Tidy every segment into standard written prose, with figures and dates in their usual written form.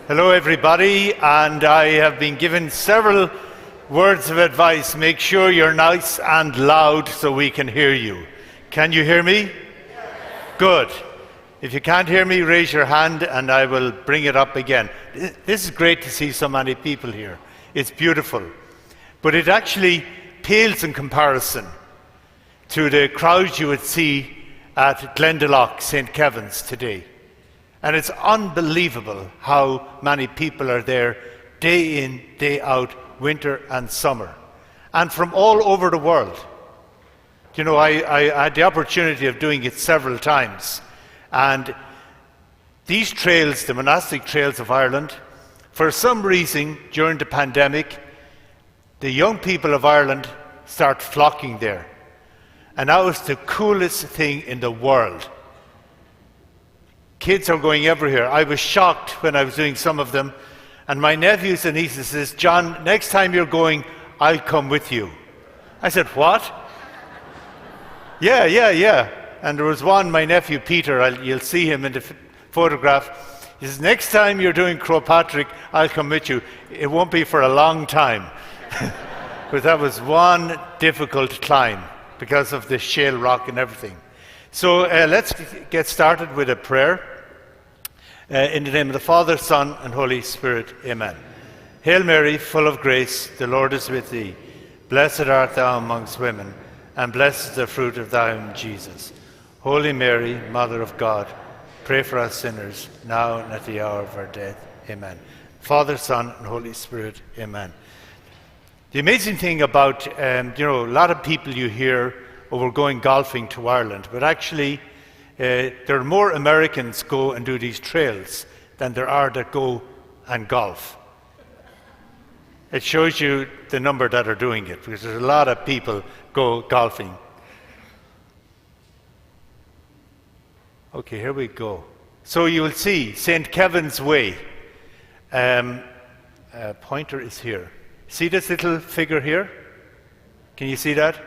Hello everybody, and I have been given several words of advice. Make sure you're nice and loud so we can hear you. Can you hear me? Yes. Good. If you can't hear me, raise your hand and I will bring it up again. This is great to see so many people here. It's beautiful. But it actually pales in comparison to the crowds you would see at Glendalough, St. Kevin's today. And it's unbelievable how many people are there day in, day out, winter and summer. And from all over the world. You know, I had the opportunity of doing it several times. And these trails, the monastic trails of Ireland, for some reason during the pandemic, the young people of Ireland start flocking there. And that was the coolest thing in the world. Kids are going everywhere. I was shocked when I was doing some of them. And my nephews and nieces says, "John, next time you're going, I'll come with you." I said, "What?" Yeah. And there was one, my nephew Peter, you'll see him in the photograph. He says, "Next time you're doing Croagh, I'll come with you. It won't be for a long time." But that was one difficult climb because of the shale rock and everything. So let's get started with a prayer. In the name of the Father, Son, and Holy Spirit, amen. Hail Mary, full of grace, the Lord is with thee. Blessed art thou amongst women, and blessed is the fruit of thy womb, Jesus. Holy Mary, Mother of God, pray for us sinners, now and at the hour of our death. Amen. Father, Son, and Holy Spirit, amen. The amazing thing about, a lot of people you hear, we're going golfing to Ireland, but actually there are more Americans go and do these trails than there are that go and golf. It shows you the number that are doing it, because there's a lot of people go golfing. Okay, here we go. So you will see St. Kevin's Way. Pointer is here. See this little figure here? Can you see that?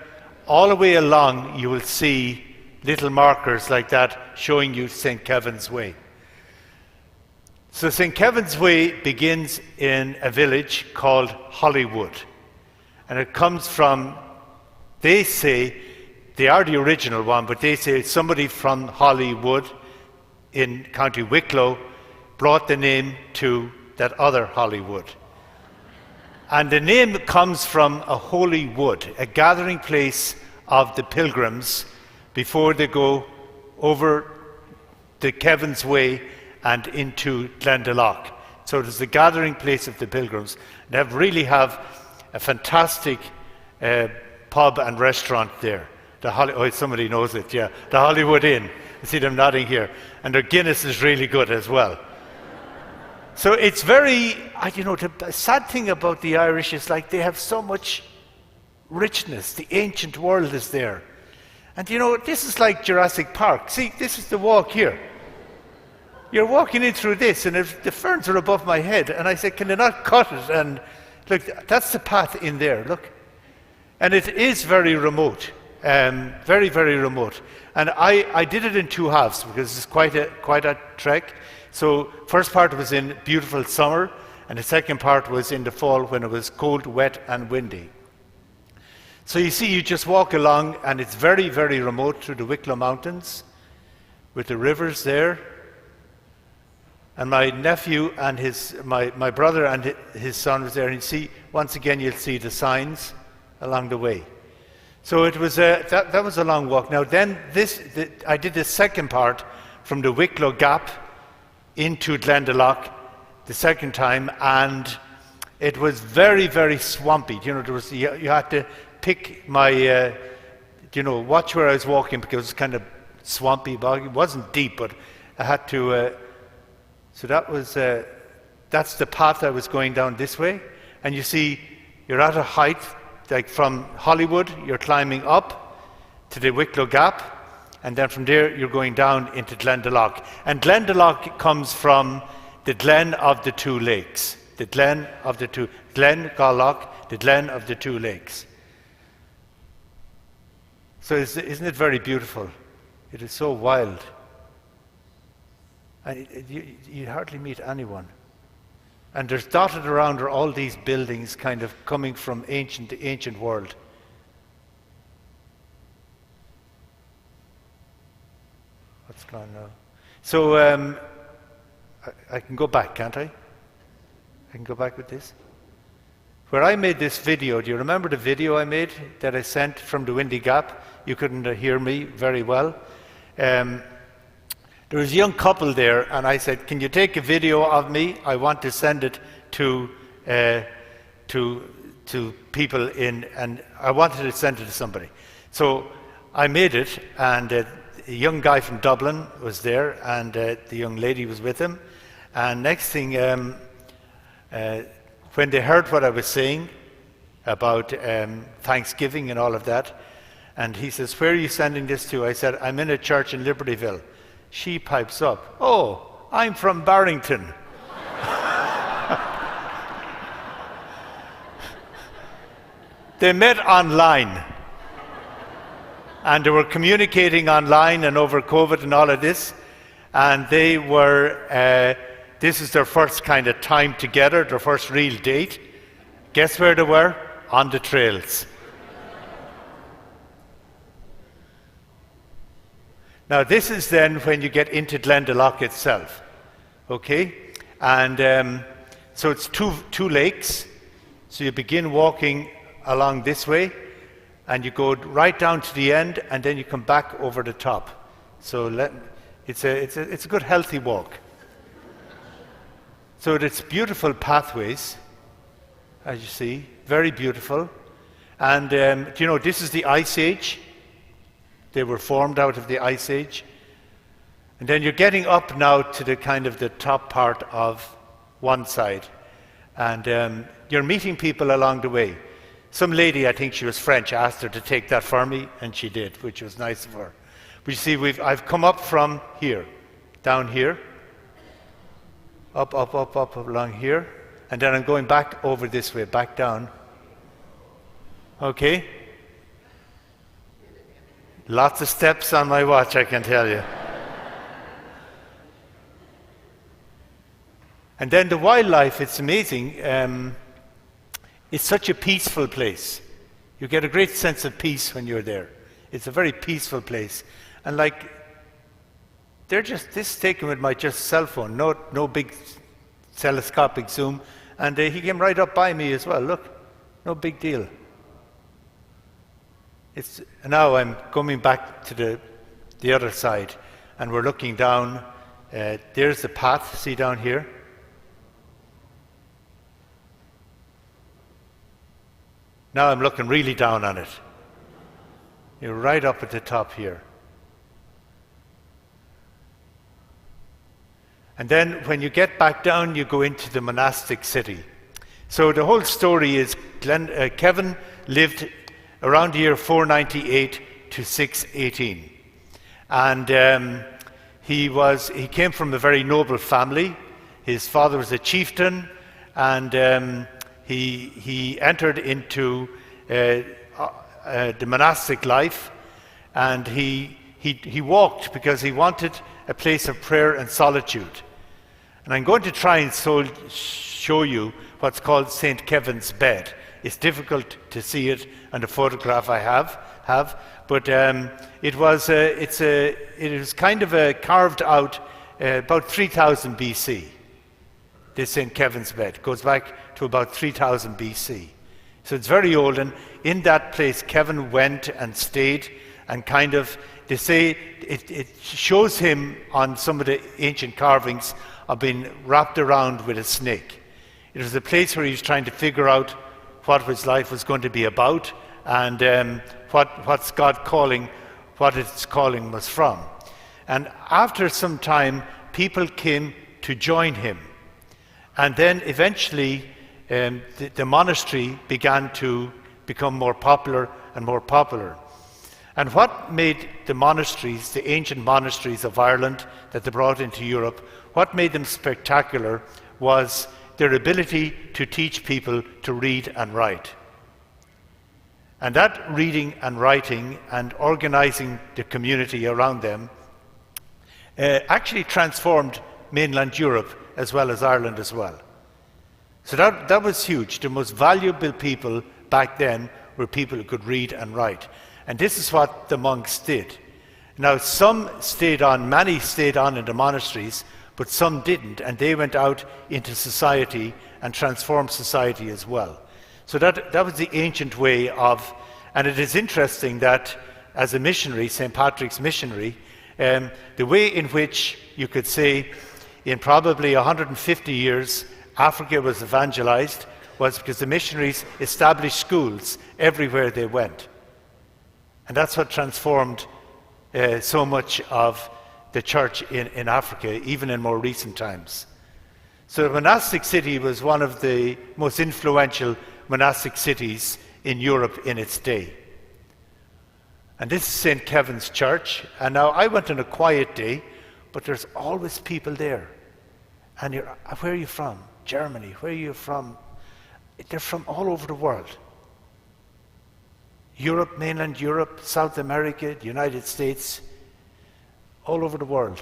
All the way along you will see little markers like that showing you St. Kevin's Way. So St. Kevin's Way begins in a village called Hollywood. And it comes from, they say, they are the original one, but they say somebody from Hollywood in County Wicklow brought the name to that other Hollywood. And the name comes from a holy wood, a gathering place of the pilgrims before they go over the Kevin's Way and into Glendalough. So it is the gathering place of the pilgrims. They really have a fantastic pub and restaurant there. Somebody knows it, yeah. The Hollywood Inn. I see them nodding here. And their Guinness is really good as well. So it's very, the sad thing about the Irish is like they have so much richness. The ancient world is there. And this is like Jurassic Park. See, this is the walk here. You're walking in through this, and if the ferns are above my head, and I said, "Can they not cut it?" And look, that's the path in there, look. And it is very remote, very, very remote. And I did it in two halves, because it's quite a trek. So first part was in beautiful summer, and the second part was in the fall when it was cold, wet, and windy. So you see, you just walk along, and it's very, very remote through the Wicklow Mountains, with the rivers there. And my nephew and my brother and his son was there, and you see, once again, you'll see the signs along the way. So it was that was a long walk. Now then, I did the second part from the Wicklow Gap into Glendalough the second time, and it was very, very swampy. You had to pick my, watch where I was walking, because it was kind of swampy, boggy. It wasn't deep, but I had to, so that's the path I was going down this way. And you see, you're at a height, like from Hollywood, you're climbing up to the Wicklow Gap, and then from there you're going down into Glendalough. And Glendalough comes from the Glen of the Two Lakes. The Glen of the Two, Glendalough, the Glen of the Two Lakes. So isn't it very beautiful? It is so wild. And you hardly meet anyone. And there's dotted around are all these buildings kind of coming from ancient world. What's gone now? So I can go back, can't I? I can go back with this. Where I made this video, do you remember the video I made that I sent from the Windy Gap? You couldn't hear me very well. There was a young couple there, and I said, can you take a video of me? I want to send it to people and I wanted to send it to somebody. So I made it, and a young guy from Dublin was there, and the young lady was with him. And next thing, when they heard what I was saying about Thanksgiving and all of that, and he says, where are you sending this to? I said, I'm in a church in Libertyville. She pipes up, oh, I'm from Barrington. They met online, and they were communicating online and over COVID and all of this, and they were, this is their first kind of time together, their first real date. Guess where they were? On the trails. Now this is then when you get into Glendalough itself, okay? And so it's two lakes. So you begin walking along this way, and you go right down to the end, and then you come back over the top. So it's a good healthy walk. So it's beautiful pathways, as you see, very beautiful. And do you know, this is the Ice Age. They were formed out of the Ice Age. And then you're getting up now to the kind of the top part of one side. And you're meeting people along the way. Some lady, I think she was French, asked her to take that for me, and she did, which was nice of her. But you see, I've come up from here, down here, up along here, and then I'm going back over this way, back down. Okay? Lots of steps on my watch, I can tell you. And then the wildlife, it's amazing. It's such a peaceful place. You get a great sense of peace when you're there. It's a very peaceful place. And like, this is taken with my just cell phone, no big telescopic zoom. And he came right up by me as well. Look, no big deal. Now I'm coming back to the other side, and we're looking down. There's the path, see down here? Now I'm looking really down on it. You're right up at the top here. And then when you get back down, you go into the monastic city. So the whole story is Kevin lived around the year 498 to 618. And he came from a very noble family. His father was a chieftain, and he entered into the monastic life, and he walked because he wanted a place of prayer and solitude. And I'm going to try and show you what's called St. Kevin's bed. It's difficult to see it on the photograph I have, but it was kind of carved out about 3000 BC. This St. Kevin's bed goes back to about 3000 BC. So it's very old, and in that place Kevin went and stayed, and kind of, they say it shows him on some of the ancient carvings of being wrapped around with a snake. It was a place where he was trying to figure out what his life was going to be about, and what's God calling, what its calling was from. And after some time, people came to join him. And then eventually, the monastery began to become more popular and more popular. And what made the monasteries, the ancient monasteries of Ireland that they brought into Europe, what made them spectacular was their ability to teach people to read and write. And that reading and writing and organizing the community around them actually transformed mainland Europe as well as Ireland as well. So that was huge. The most valuable people back then were people who could read and write. And this is what the monks did. Now, many stayed on in the monasteries, but some didn't, and they went out into society and transformed society as well. So that was the ancient way of, and it is interesting that as a missionary, St. Patrick's missionary, the way in which you could say in probably 150 years Africa was evangelized was because the missionaries established schools everywhere they went. And that's what transformed so much of the church in Africa, even in more recent times. So the monastic city was one of the most influential monastic cities in Europe in its day. And this is St. Kevin's Church. And now I went on a quiet day, but there's always people there. And where are you from? Germany. Where are you from? They're from all over the world. Europe, mainland Europe, South America, the United States, all over the world.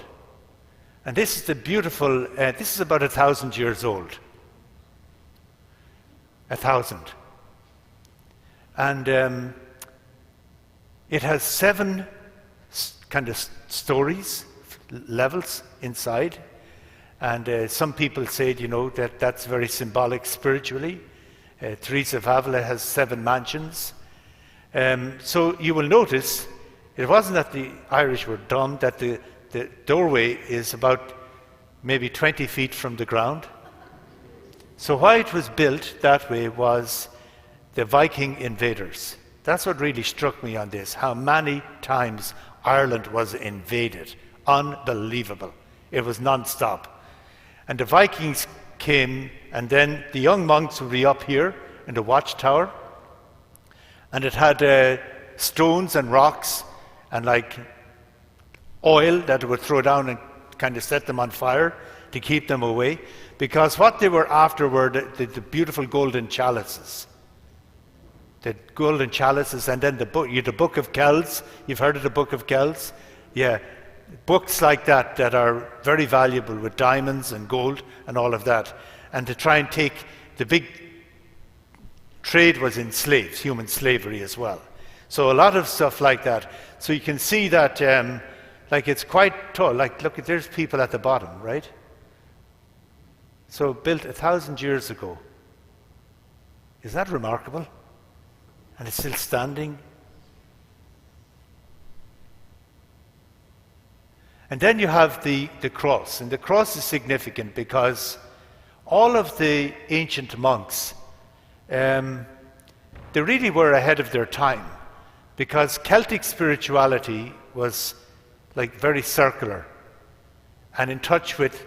And this is the beautiful, this is about 1,000 years old. 1,000. And it has 7 kind of stories, levels inside. And some people say, that's very symbolic spiritually. Teresa of Avila has 7 mansions. So you will notice, it wasn't that the Irish were dumb, that the doorway is about maybe 20 feet from the ground. So why it was built that way was the Viking invaders. That's what really struck me on this, how many times Ireland was invaded. Unbelievable. It was non-stop. And the Vikings came, and then the young monks would be up here in the watchtower, and it had stones and rocks and like oil that would throw down and kind of set them on fire to keep them away, because what they were after were the beautiful golden chalices. The golden chalices, and then the Book of Kells. You've heard of the Book of Kells? Yeah. Books like that are very valuable with diamonds and gold and all of that. And to try and take the big trade was in slaves, human slavery as well. So a lot of stuff like that. So you can see that it's quite tall. Like, look, there's people at the bottom, right? So built 1,000 years ago. Is that remarkable? And it's still standing. And then you have the cross. And the cross is significant because all of the ancient monks, they really were ahead of their time, because Celtic spirituality was like very circular and in touch with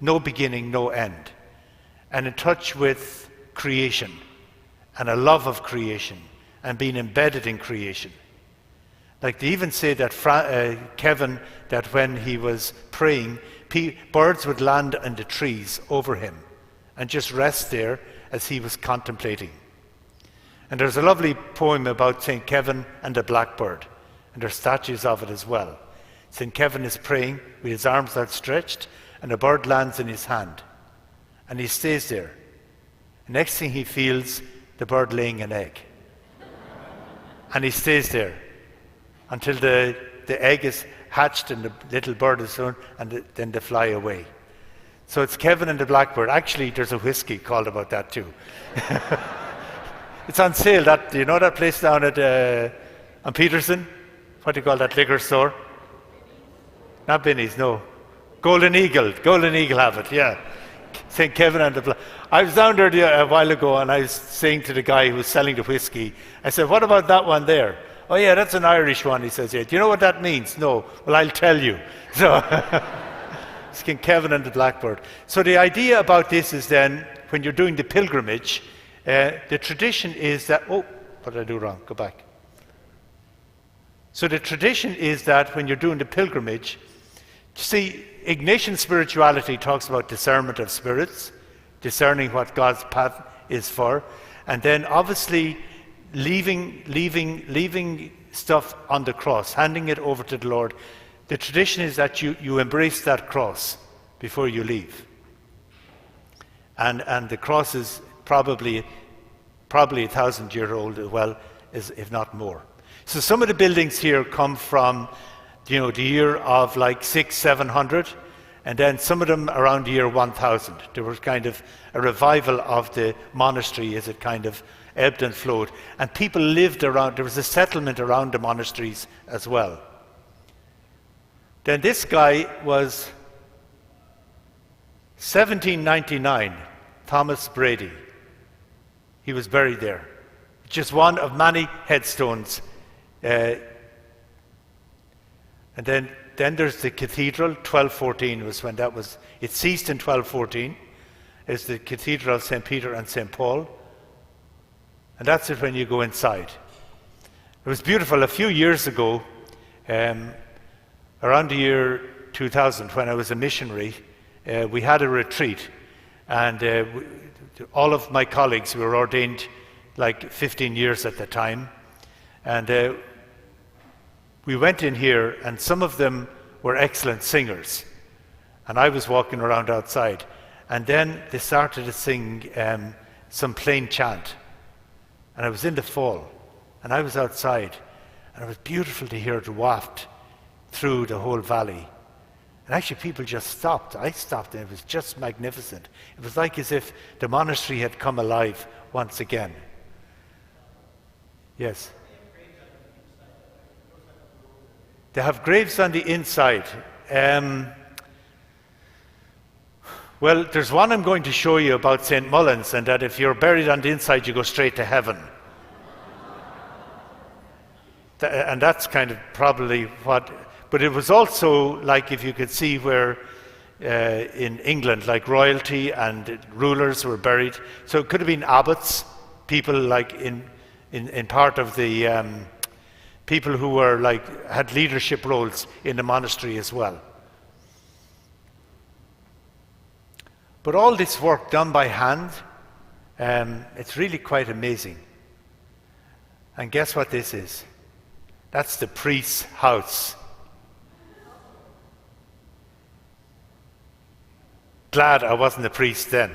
no beginning, no end, and in touch with creation and a love of creation and being embedded in creation. Like they even say that Kevin, that when he was praying, birds would land on the trees over him and just rest there as he was contemplating. And there's a lovely poem about St. Kevin and the blackbird, and there's statues of it as well. St. Kevin is praying with his arms outstretched, and a bird lands in his hand, and he stays there. The next thing he feels, the bird laying an egg. And he stays there until the egg is hatched and the little bird is sown, and then they fly away. So it's Kevin and the blackbird. Actually, there's a whiskey called about that too. It's on sale. Do you know that place down at on Peterson? What do you call that liquor store? Not Binny's, no. Golden Eagle. Golden Eagle have it, yeah. St. Kevin and the I was down there a while ago, and I was saying to the guy who was selling the whiskey, I said, what about that one there? Oh yeah, that's an Irish one, he says. Yeah. Do you know what that means? No. Well, I'll tell you. So, St. Kevin and the blackbird. So the idea about this is then, when you're doing the pilgrimage, the tradition is that, what did I do wrong? Go back. So the tradition is that when you're doing the pilgrimage, see, Ignatian spirituality talks about discernment of spirits, discerning what God's path is for, and then obviously leaving stuff on the cross, handing it over to the Lord. The tradition is that you embrace that cross before you leave. and the cross is probably 1,000-year-old as well, if not more. So some of the buildings here come from, the year of like 600-700, and then some of them around the year 1000. There was kind of a revival of the monastery as it kind of ebbed and flowed, and people lived around. There was a settlement around the monasteries as well. Then this guy was 1799, Thomas Brady. He was buried there. Just one of many headstones. And then there's the cathedral. 1214 was when that was. It ceased in 1214. It's the Cathedral of St. Peter and St. Paul. And that's it when you go inside. It was beautiful. A few years ago, around the year 2000, when I was a missionary, we had a retreat. And all of my colleagues were ordained like 15 years at the time. And we went in here, and some of them were excellent singers. And I was walking around outside. And then they started to sing some plain chant. And I was in the fall, and I was outside. And it was beautiful to hear it waft through the whole valley. And actually people just stopped. I stopped, and it was just magnificent. It was like as if the monastery had come alive once again. Yes? They have graves on the inside. Well, there's one I'm going to show you about St. Mullins, and that if you're buried on the inside, you go straight to heaven. And that's kind of probably what... But it was also like, if you could see where in England, like royalty and rulers were buried. So it could have been abbots, people like in part of the people who were like had leadership roles in the monastery as well. But all this work done by hand, it's really quite amazing. And guess what this is? That's the priest's house. Glad I wasn't a priest then.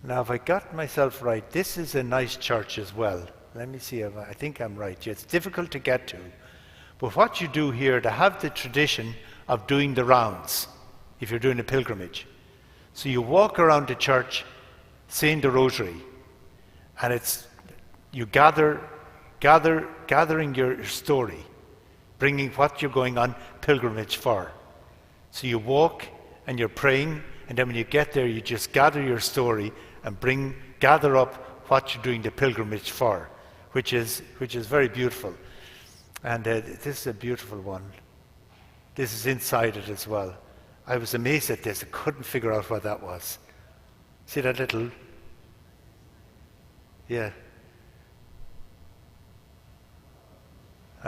Now, if I got myself right, this is a nice church as well. Let me see if I think I'm right. It's difficult to get to. But what you do here, to have the tradition of doing the rounds, if you're doing a pilgrimage. So you walk around the church saying the rosary, and it's you gathering your story, bringing what you're going on pilgrimage for. So you walk and you're praying, and then when you get there, you just gather your story and gather up what you're doing the pilgrimage for, which is very beautiful. And this is a beautiful one. This is inside it as well. I was amazed at this. I couldn't figure out what that was. See that little... Yeah.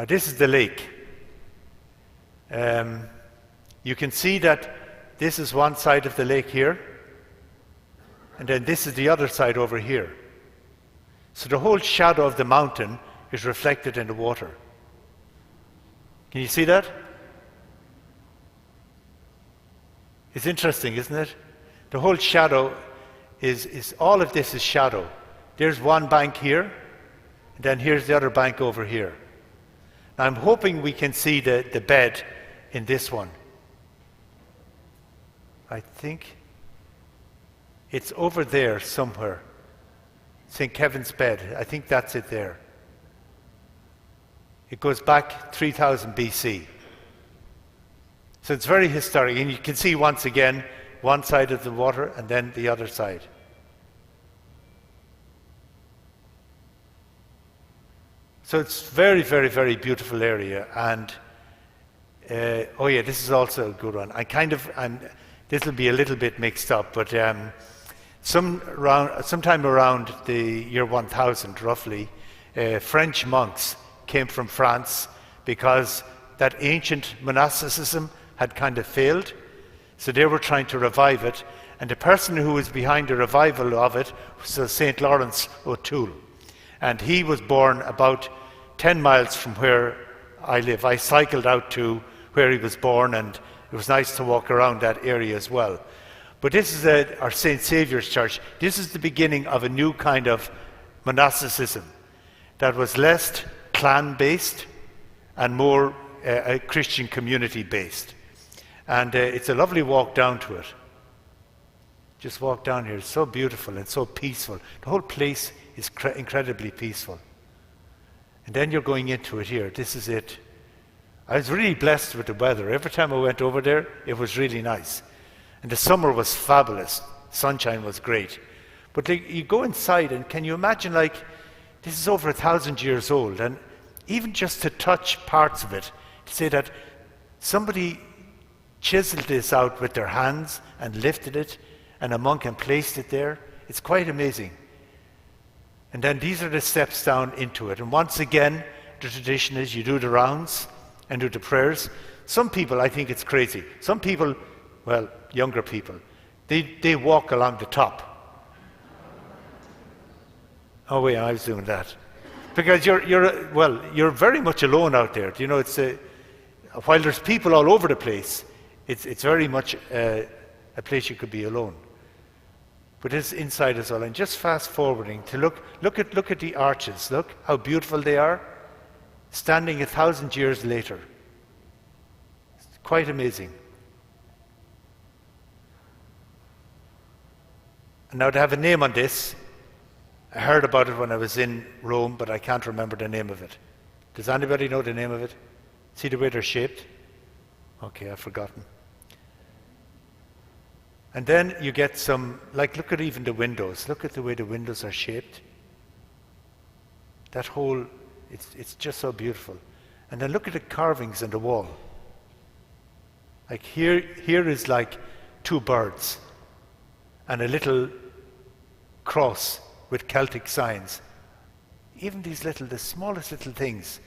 This is the lake. You can see that this is one side of the lake here, and then this is the other side over here. So the whole shadow of the mountain is reflected in the water. Can you see that? It's interesting, isn't it? The whole shadow is all of this is shadow. There's one bank here, and then here's the other bank over here. Now I'm hoping we can see the bed in this one. I think it's over there somewhere. St. Kevin's bed. I think that's it there. It goes back 3000 BC. So it's very historic. And you can see once again one side of the water and then the other side. So it's very, very, very beautiful area. And oh yeah, this is also a good one. This will be a little bit mixed up, but sometime around the year 1000, roughly, French monks came from France because that ancient monasticism had kind of failed. So they were trying to revive it. And the person who was behind the revival of it was St. Lawrence O'Toole. And he was born about 10 miles from where I live. I cycled out to where he was born, and it was nice to walk around that area as well. But this is our St. Saviour's Church. This is the beginning of a new kind of monasticism that was less clan-based and more Christian community-based. And it's a lovely walk down to it. Just walk down here. It's so beautiful and so peaceful. The whole place is incredibly peaceful. And then you're going into it here. This is it. I was really blessed with the weather. Every time I went over there, it was really nice. And the summer was fabulous. Sunshine was great. But you go inside, and can you imagine, like, this is over 1,000 years old, and even just to touch parts of it, to say that somebody chiseled this out with their hands and lifted it, and a monk and placed it there, it's quite amazing. And then these are the steps down into it. And once again, the tradition is you do the rounds and do the prayers. Some people, I think it's crazy. Some people, well, younger people, they walk along the top. Oh wait, I was doing that. Because you're very much alone out there. You know, it's while there's people all over the place, it's very much a place you could be alone. But it's inside as well. And just fast forwarding to look at the arches. Look how beautiful they are, standing 1,000 years later. It's quite amazing. And now to have a name on this, I heard about it when I was in Rome, but I can't remember the name of it. Does anybody know the name of it? See the way they're shaped? Okay, I've forgotten. And then you get some, like, look at even the windows. Look at the way the windows are shaped. That whole, it's just so beautiful. And then look at the carvings on the wall. Like here is like two birds and a little cross with Celtic signs. Even these the smallest little things,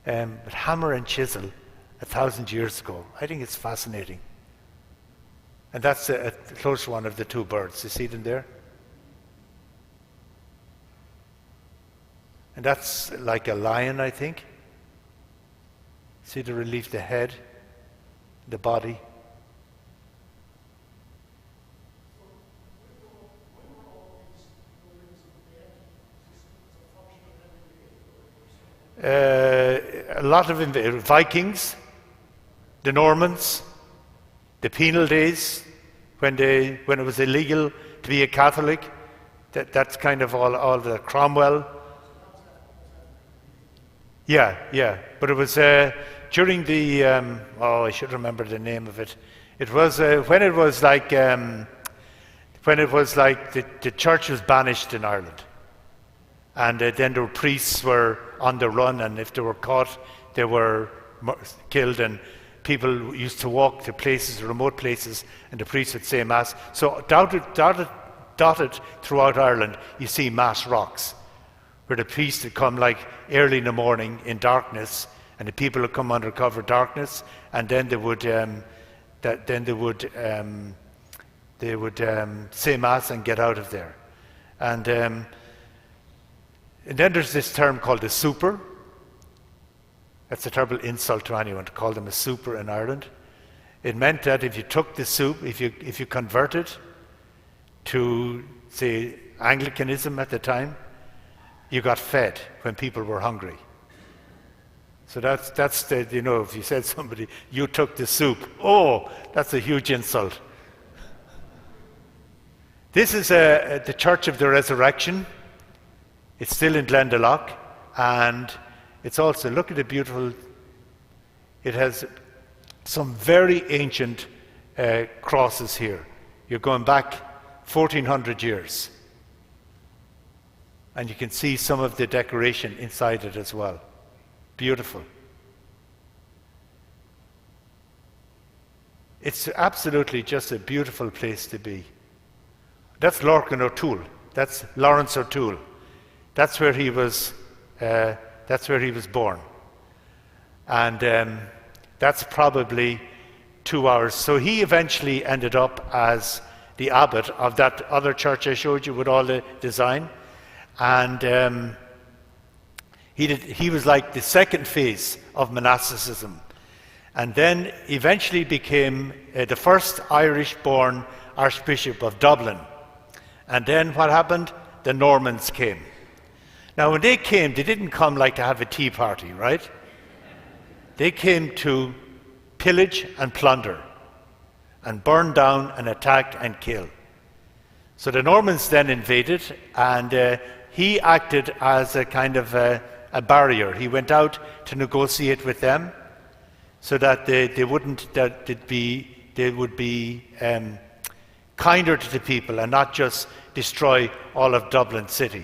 with hammer and chisel 1,000 years ago. I think it's fascinating. And that's a close one of the two birds. You see them there? And that's like a lion, I think. See the relief, the head, the body. A lot of Vikings, the Normans, the penal days when it was illegal to be a Catholic. That's kind of all the Cromwell. Yeah. But it was during the I should remember the name of it. It was when it was like the church was banished in Ireland. And then the priests were on the run, and if they were caught, they were killed, and people used to walk to places, remote places, and the priests would say Mass. So dotted throughout Ireland, you see Mass rocks, where the priest would come like early in the morning in darkness, and the people would come under cover of darkness, and then they would say Mass and get out of there. And then there's this term called the super. That's a terrible insult to anyone to call them a super in Ireland. It meant that if you took the soup, if you converted to, say, Anglicanism at the time, you got fed when people were hungry. So that's the, you know, if you said somebody, you took the soup, oh, that's a huge insult. This is the Church of the Resurrection. It's still in Glendalough, and it's also, look at the beautiful, it has some very ancient crosses here. You're going back 1,400 years. And you can see some of the decoration inside it as well. Beautiful. It's absolutely just a beautiful place to be. That's Lorcan O'Toole. That's Lawrence O'Toole. That's where he was born. And that's probably 2 hours. So he eventually ended up as the abbot of that other church I showed you with all the design. And he was like the second phase of monasticism. and then eventually became the first Irish-born Archbishop of Dublin. And then what happened? The Normans came. Now when they came, they didn't come like to have a tea party, right? They came to pillage and plunder, and burn down and attack and kill. So the Normans then invaded, and he acted as a kind of a barrier. He went out to negotiate with them, so that they would be kinder to the people and not just destroy all of Dublin City.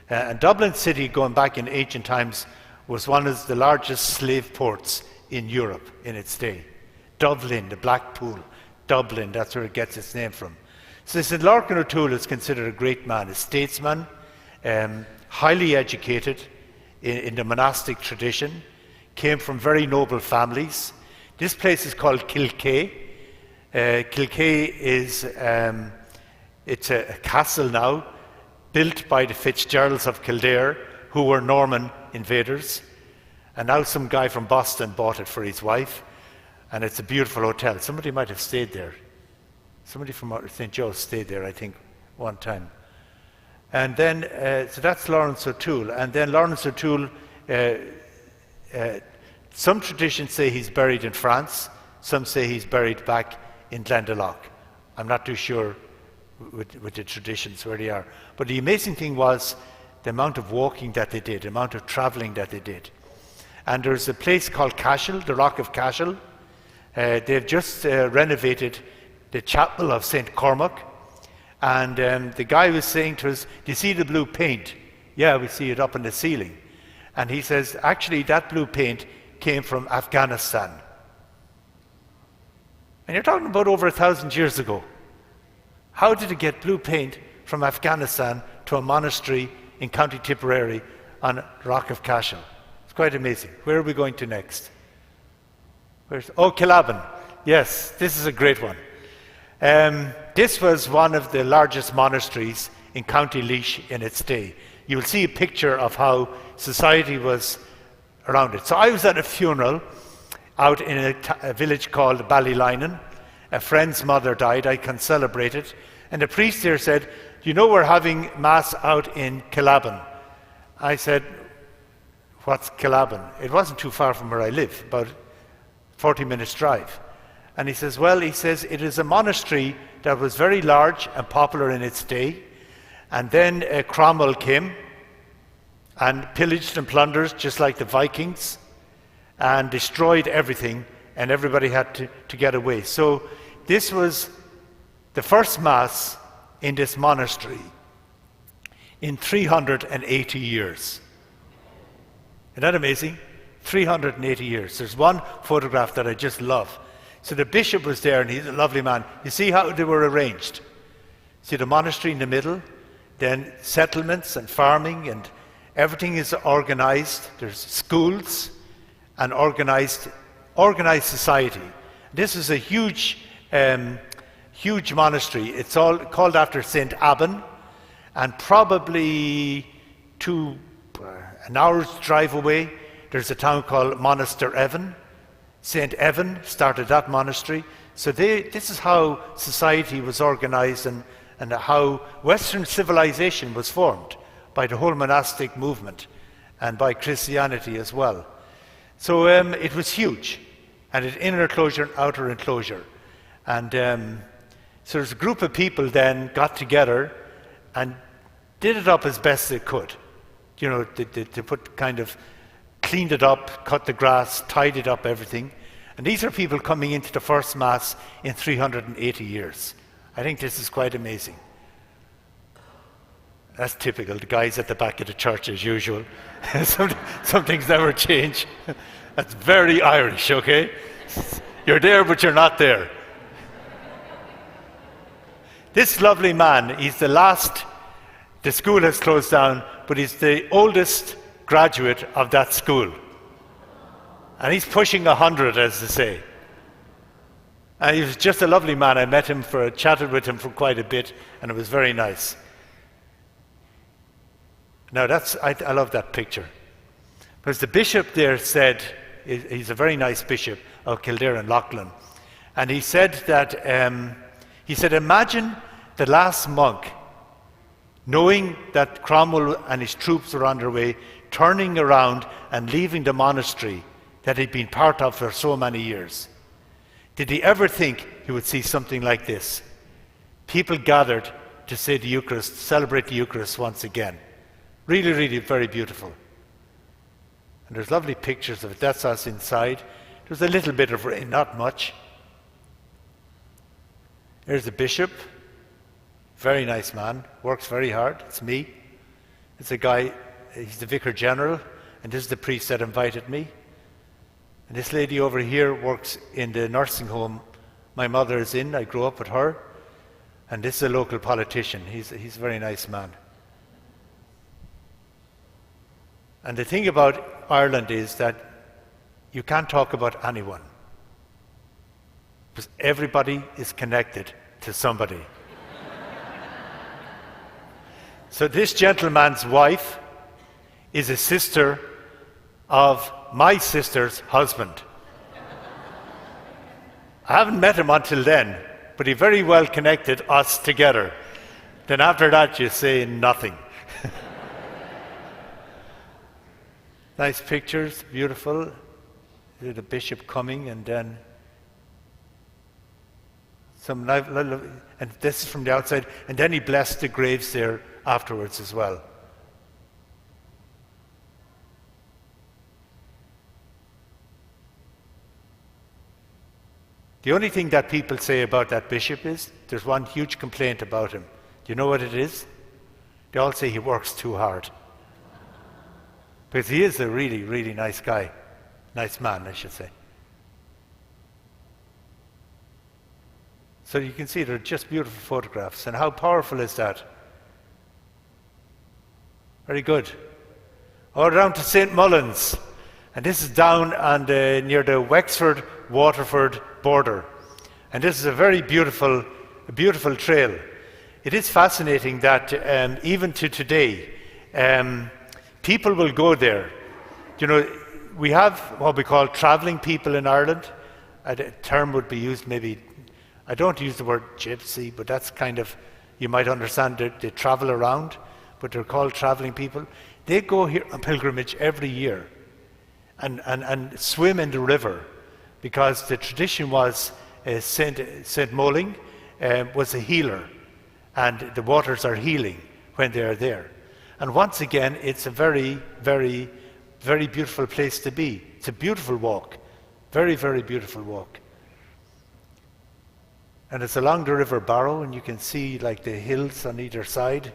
And Dublin City, going back in ancient times, was one of the largest slave ports in Europe in its day. Dublin, the Black Pool, Dublin, that's where it gets its name from. So St. Larkin O'Toole is considered a great man, a statesman, highly educated in the monastic tradition, came from very noble families. This place is called Kilkea. Kilkea is it's a castle now, built by the Fitzgeralds of Kildare, who were Norman invaders. And now some guy from Boston bought it for his wife, and it's a beautiful hotel. Somebody might have stayed there. Somebody from St. Joe's stayed there, I think, one time. And then, so that's Lawrence O'Toole. And then Lawrence O'Toole, some traditions say he's buried in France. Some say he's buried back in Glendalough. I'm not too sure with the traditions where they are. But the amazing thing was the amount of walking that they did, the amount of traveling that they did. And there's a place called Cashel, the Rock of Cashel. They've just renovated the chapel of St. Cormac. And the guy was saying to us, do you see the blue paint? Yeah, we see it up in the ceiling. And he says, actually, that blue paint came from Afghanistan. And you're talking about over 1,000 years ago. How did it get blue paint from Afghanistan to a monastery in County Tipperary on Rock of Cashel? It's quite amazing. Where are we going to next? Columban. Yes, this is a great one. This was one of the largest monasteries in County Laois in its day. You will see a picture of how society was around it. So I was at a funeral out in a village called Ballylinen. A friend's mother died. I can celebrate it. And the priest there said, you know, we're having Mass out in Columban. I said, what's Columban? It wasn't too far from where I live, about 40 minutes drive. And he says, well, he says, it is a monastery that was very large and popular in its day. And then Cromwell came and pillaged and plundered, just like the Vikings, and destroyed everything, and everybody had to get away. So this was the first Mass in this monastery in 380 years. Isn't that amazing? 380 years. There's one photograph that I just love. So the bishop was there, and he's a lovely man. You see how they were arranged? See the monastery in the middle, then settlements and farming, and everything is organized. There's schools and organized society. This is a huge monastery. It's all called after St. Abban, and probably an hour's drive away, there's a town called Monaster Evan. St. Evan started that monastery. So this is how society was organized, and how Western civilization was formed by the whole monastic movement and by Christianity as well. So it was huge, and it inner enclosure and outer enclosure. And so there's a group of people then got together and did it up as best they could. You know, they put kind of cleaned it up, cut the grass, tied it up, everything. And these are people coming into the first Mass in 380 years. I think this is quite amazing. That's typical. The guys at the back of the church as usual. Some things never change. That's very Irish, okay? You're there, but you're not there. This lovely man, he's the last. The school has closed down, but he's the oldest graduate of that school. And he's pushing 100, as they say. And he was just a lovely man. I met him chatted with him for quite a bit, and it was very nice. Now I love that picture. Because the bishop there said, he's a very nice bishop of Kildare and Loughlin. And he said that, imagine the last monk, knowing that Cromwell and his troops were on their way, turning around and leaving the monastery that he'd been part of for so many years. Did he ever think he would see something like this? People gathered to say the Eucharist, celebrate the Eucharist once again. Really, really very beautiful. And there's lovely pictures of it. That's us inside. There's a little bit of rain, not much. There's the bishop. Very nice man. Works very hard. It's me. It's a guy, he's the vicar general, and this is the priest that invited me. And this lady over here works in the nursing home my mother is in. I grew up with her. And this is a local politician. He's a very nice man. And the thing about Ireland is that you can't talk about anyone, because everybody is connected to somebody. So this gentleman's wife is a sister of my sister's husband. I haven't met him until then, but he very well connected us together. Then after that, you say nothing. Nice pictures, beautiful. The bishop coming, and then some and this is from the outside, and then he blessed the graves there afterwards as well. The only thing that people say about that bishop is there's one huge complaint about him. Do you know what it is? They all say he works too hard. Because he is a really, really nice guy. Nice man, I should say. So you can see they're just beautiful photographs. And how powerful is that? Very good. All down to St. Mullins. And this is down on near the Wexford-Waterford border. And this is a very beautiful trail. It is fascinating that even to today, people will go there. You know, we have what we call travelling people in Ireland. A term would be used maybe, I don't use the word gypsy, but that's kind of, you might understand that they travel around, but they're called travelling people. They go here on pilgrimage every year and swim in the river, because the tradition was Saint Moling was a healer, and the waters are healing when they are there. And once again, it's a very, very, very beautiful place to be. It's a beautiful walk. Very, very beautiful walk. And it's along the River Barrow, and you can see like the hills on either side.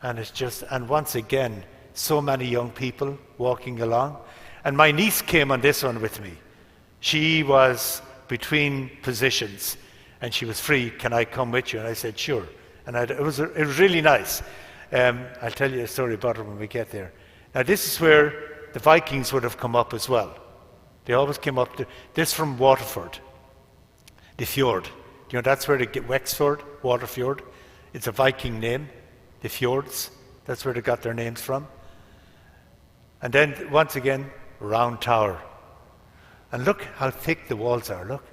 And it's just, and once again, so many young people walking along. And my niece came on this one with me. She was between positions, and she was free. Can I come with you? And I said, sure. And it was really nice. I'll tell you a story about it when we get there. Now this is where the Vikings would have come up as well. They always came up to this from Waterford, the fjord. You know, that's where they get Wexford, Waterfjord. It's a Viking name, the fjords. That's where they got their names from. And then once again, round tower. And look how thick the walls are, look.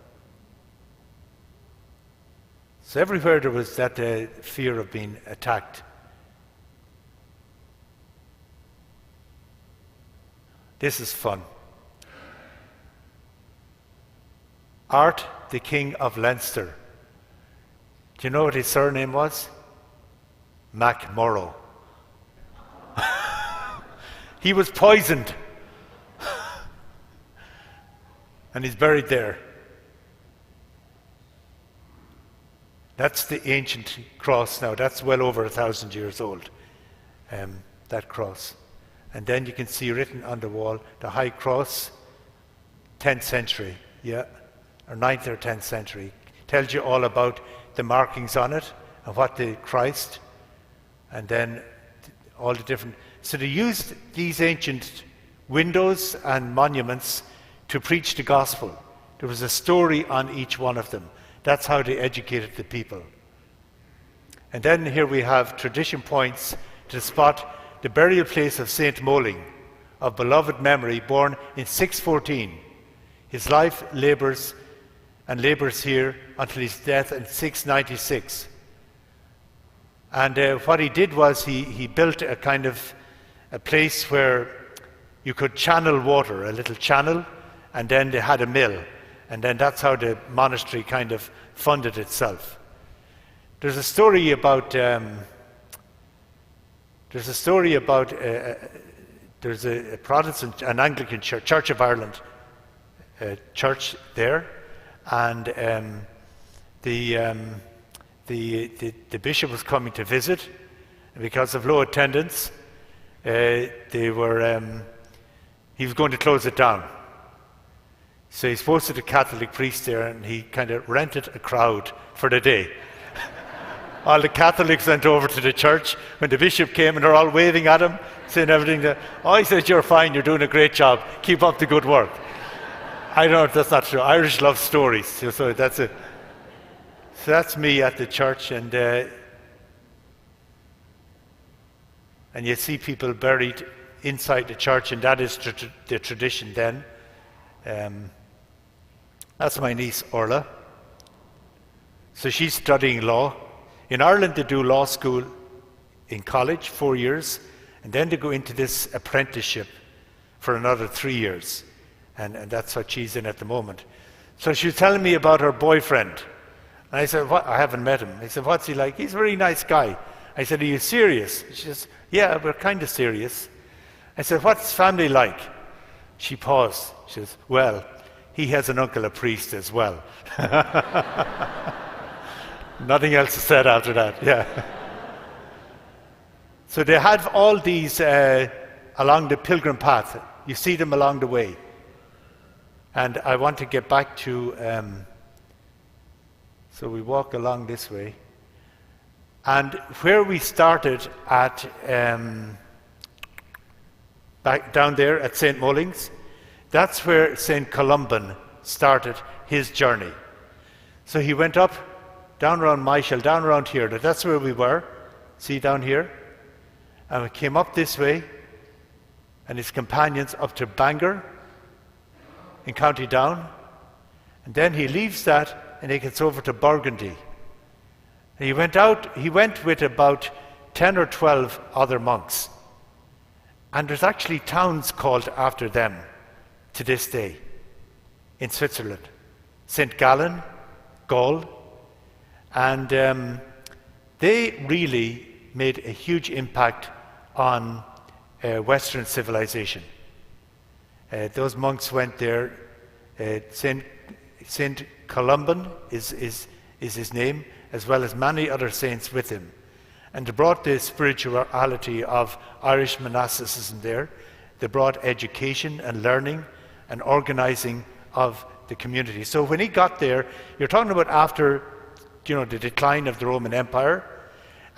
So everywhere there was that fear of being attacked. This is fun. Art, the King of Leinster. Do you know what his surname was? MacMorrow. He was poisoned. And he's buried there. That's the ancient cross now. That's well over 1,000 years old, that cross. And then you can see written on the wall, the High Cross, 10th century, yeah, or 9th or 10th century. Tells you all about the markings on it and what the Christ, and then all the different. So they used these ancient windows and monuments to preach the gospel. There was a story on each one of them. That's how they educated the people. And then here we have tradition points to spot the burial place of Saint Moling, of beloved memory, born in 614. His life labors here until his death in 696. And what he did was he built a kind of a place where you could channel water, a little channel, and then they had a mill. And then that's how the monastery kind of funded itself. There's a story about there's a Protestant, an Anglican church, Church of Ireland church there, and the bishop was coming to visit, and because of low attendance, he was going to close it down. So he posted a Catholic priest there, and he kind of rented a crowd for the day. All the Catholics went over to the church when the bishop came, and they're all waving at him, saying everything. Oh, he says, "You're fine, you're doing a great job. Keep up the good work." I don't know if that's not true. Irish love stories. So that's it. So that's me at the church, and you see people buried inside the church, and that is the tradition then. That's my niece, Orla. So she's studying law. In Ireland, they do law school in college, 4 years, and then they go into this apprenticeship for another 3 years. And that's what she's in at the moment. So she was telling me about her boyfriend. And I said, "What? I haven't met him." I said, "What's he like?" "He's a very nice guy." I said, "Are you serious?" She says, "Yeah, we're kind of serious." I said, "What's his family like?" She paused. She says, "Well, he has an uncle, a priest as well." Nothing else is said after that, yeah. So they have all these along the pilgrim path. You see them along the way. And I want to get back to, so we walk along this way. And where we started at, back down there at St. Mullins, that's where St. Columban started his journey. So he went up, down around Michael, down around here. That's where we were, see down here. And we came up this way, and his companions up to Bangor in County Down. And then he leaves that, and he gets over to Burgundy. And he went with about 10 or 12 other monks. And there's actually towns called after them to this day in Switzerland. St. Gallen, Gaul. And they really made a huge impact on Western civilization. Those monks went there. Saint Columban is his name, as well as many other saints with him. And they brought the spirituality of Irish monasticism there. They brought education and learning and organizing of the community. So when he got there, you're talking about after the decline of the Roman Empire,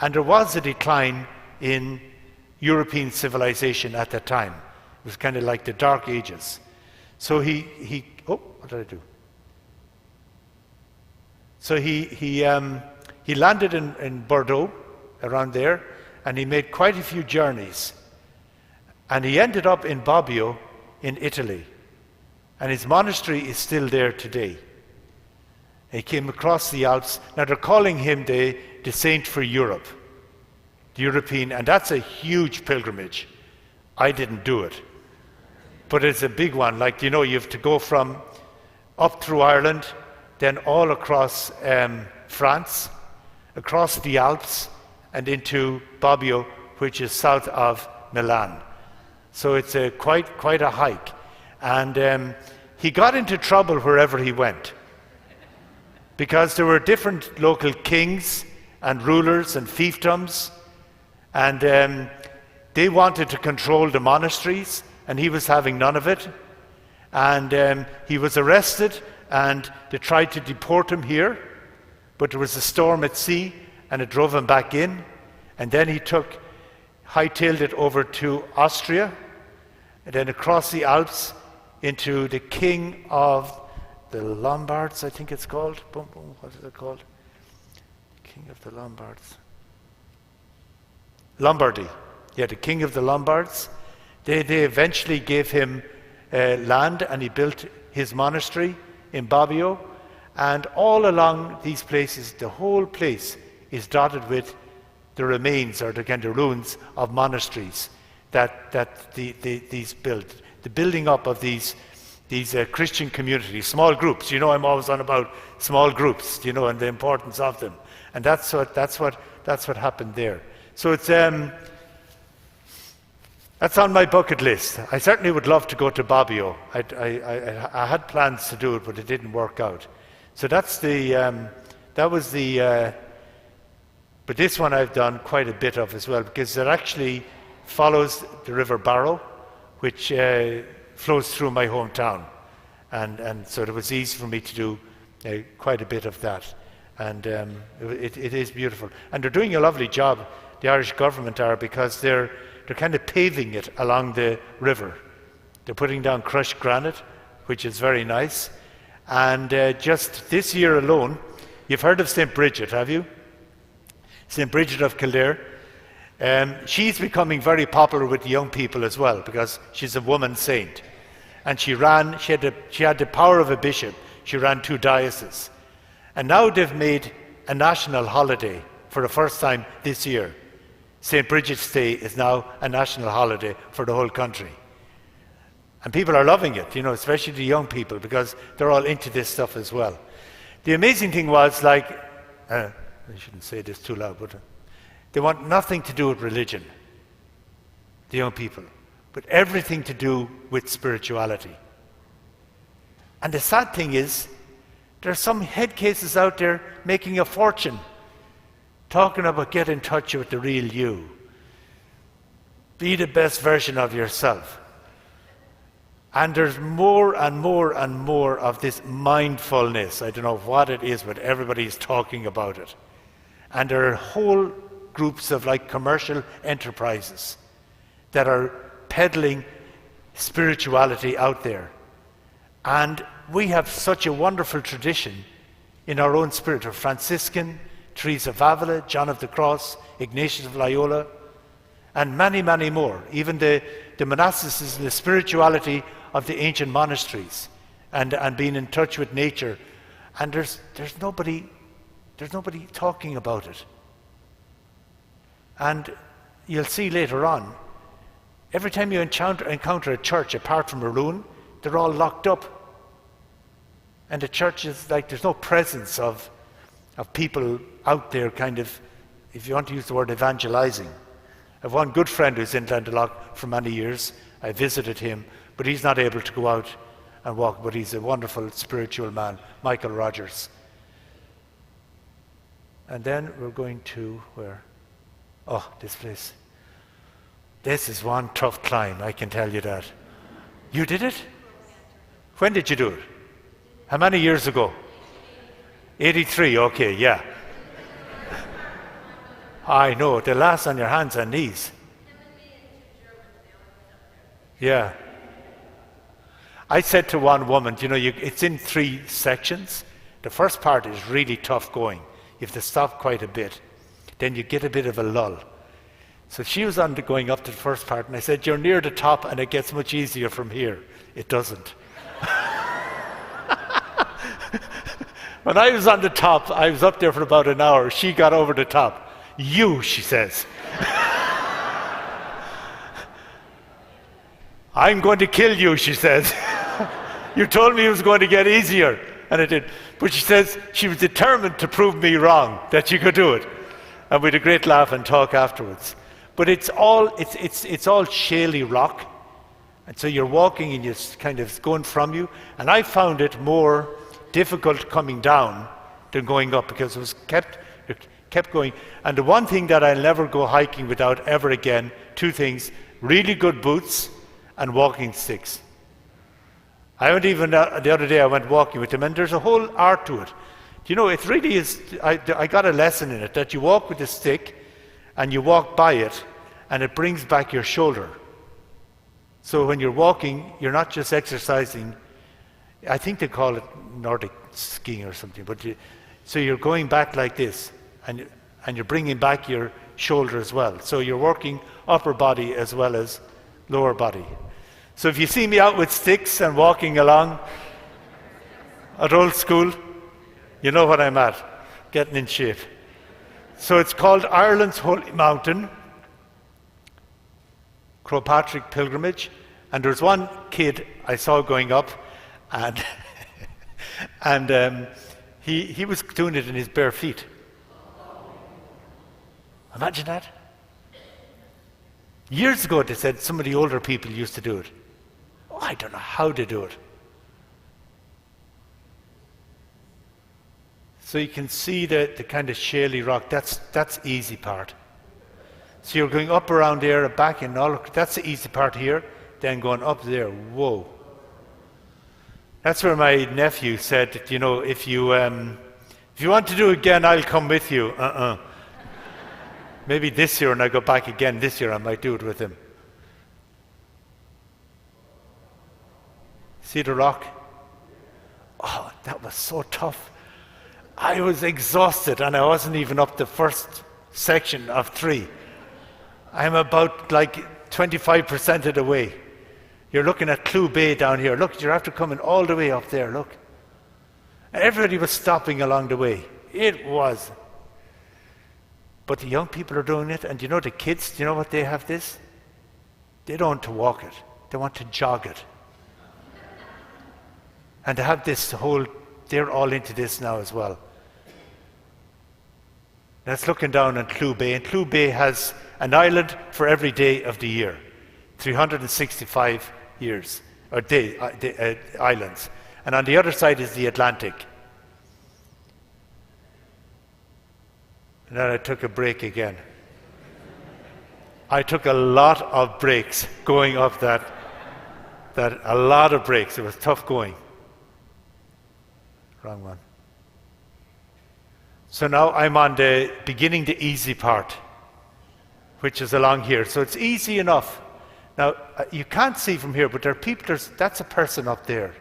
and there was a decline in European civilization at that time. It was kind of like the Dark Ages. So what did I do? So he landed in Bordeaux, around there, and he made quite a few journeys. And he ended up in Bobbio in Italy. And his monastery is still there today. He came across the Alps. Now they're calling him the saint for Europe, the European, and that's a huge pilgrimage. I didn't do it, but it's a big one. Like, you have to go from up through Ireland, then all across France, across the Alps, and into Bobbio, which is south of Milan. So it's quite a hike. And he got into trouble wherever he went, because there were different local kings and rulers and fiefdoms, and they wanted to control the monasteries, and he was having none of it. And he was arrested, and they tried to deport him here, but there was a storm at sea, and it drove him back in. And then he hightailed it over to Austria, and then across the Alps into the king of the Lombards, I think it's called. What is it called? King of the Lombards. Lombardy. Yeah, the king of the Lombards. They eventually gave him land, and he built his monastery in Bobbio. And all along these places, the whole place is dotted with the remains or the kind of ruins of monasteries that these built. The building up of these Christian communities, small groups. You know, I'm always on about small groups, you know, and the importance of them. And that's what happened there. So it's that's on my bucket list. I certainly would love to go to Bobbio. I had plans to do it, but it didn't work out. So that's that was the. But this one I've done quite a bit of as well, because it actually follows the River Barrow, which flows through my hometown, and so it was easy for me to do quite a bit of that, and it is beautiful, and they're doing a lovely job. The Irish government are, because they're kind of paving it along the river. They're putting down crushed granite, which is very nice, and just this year alone, you've heard of St. Bridget, have you? St. Bridget of Kildare. She's becoming very popular with the young people as well, because she's a woman saint, and she had the power of a bishop. She ran 2 dioceses, and now they've made a national holiday for the first time this year. St. Bridget's Day is now a national holiday for the whole country, and people are loving it, you know, especially the young people, because they're all into this stuff as well. The amazing thing was, like, I shouldn't say this too loud, but they want nothing to do with religion, the young people, but everything to do with spirituality. And the sad thing is, there are some head cases out there making a fortune, talking about get in touch with the real you. Be the best version of yourself. And there's more and more and more of this mindfulness. I don't know what it is, but everybody's talking about it. And there are whole groups of like commercial enterprises that are peddling spirituality out there. And we have such a wonderful tradition in our own spirit of Franciscan, Teresa of Avila, John of the Cross, Ignatius of Loyola, and many, many more. Even the monasticism, the spirituality of the ancient monasteries, and being in touch with nature. And there's nobody talking about it. And you'll see later on, every time you encounter a church apart from a ruin, they're all locked up. And the church is like, there's no presence of people out there kind of, if you want to use the word, evangelizing. I have one good friend who's in Glendalough for many years. I visited him, but he's not able to go out and walk, but he's a wonderful spiritual man, Michael Rogers. And then we're going to where? Oh, this place. This is one tough climb, I can tell you that. You did it? When did you do it? How many years ago? 83, okay, yeah. I know, the last on your hands and knees. Yeah. I said to one woman, you know, it's in 3 sections. The first part is really tough going. You have to stop quite a bit. Then you get a bit of a lull. So she was going up to the first part, and I said, you're near the top, and it gets much easier from here. It doesn't. When I was on the top, I was up there for about an hour. She got over the top. You, she says. I'm going to kill you, she says. You told me it was going to get easier, and it did. But she says she was determined to prove me wrong, that she could do it. And we had a great laugh and talk afterwards. But it's all shaly rock, and so you're walking and it's kind of going from you. And I found it more difficult coming down than going up, because it was kept going. And the one thing that I'll never go hiking without ever again, 2 things: really good boots and walking sticks. I went even the other day, I went walking with them, and there's a whole art to it. You know, it really is. I got a lesson in it, that you walk with a stick and you walk by it, and it brings back your shoulder. So when you're walking, you're not just exercising, I think they call it Nordic skiing or something, but so you're going back like this, and you're bringing back your shoulder as well. So you're working upper body as well as lower body. So if you see me out with sticks and walking along at old school, you know what I'm at, getting in shape. So it's called Ireland's Holy Mountain, Croagh pilgrimage. And there's one kid I saw going up, and he was doing it in his bare feet. Imagine that. Years ago, they said some of the older people used to do it. Oh, I don't know how they do it. So you can see the kind of shaly rock. That's easy part. So you're going up around there and back and all. That's the easy part here. Then going up there. Whoa. That's where my nephew said, that, you know, if you want to do it again, I'll come with you. Maybe this year, and I go back again this year, I might do it with him. See the rock? Oh, that was so tough. I was exhausted, and I wasn't even up the first section of 3. I'm about like 25% of the way. You're looking at Clew Bay down here. Look, you're after coming all the way up there, look. Everybody was stopping along the way. It was. But the young people are doing it, and you know the kids, do you know what they have this? They don't want to walk it. They want to jog it. And to have this whole, they're all into this now as well. That's looking down on Clew Bay, and Clew Bay has an island for every day of the year. 365 years, or islands. And on the other side is the Atlantic. And then I took a break again. I took a lot of breaks going up that a lot of breaks. It was tough going. Wrong one. So now I'm on the beginning, the easy part, which is along here. So it's easy enough. Now, you can't see from here, but there are people, that's a person up there.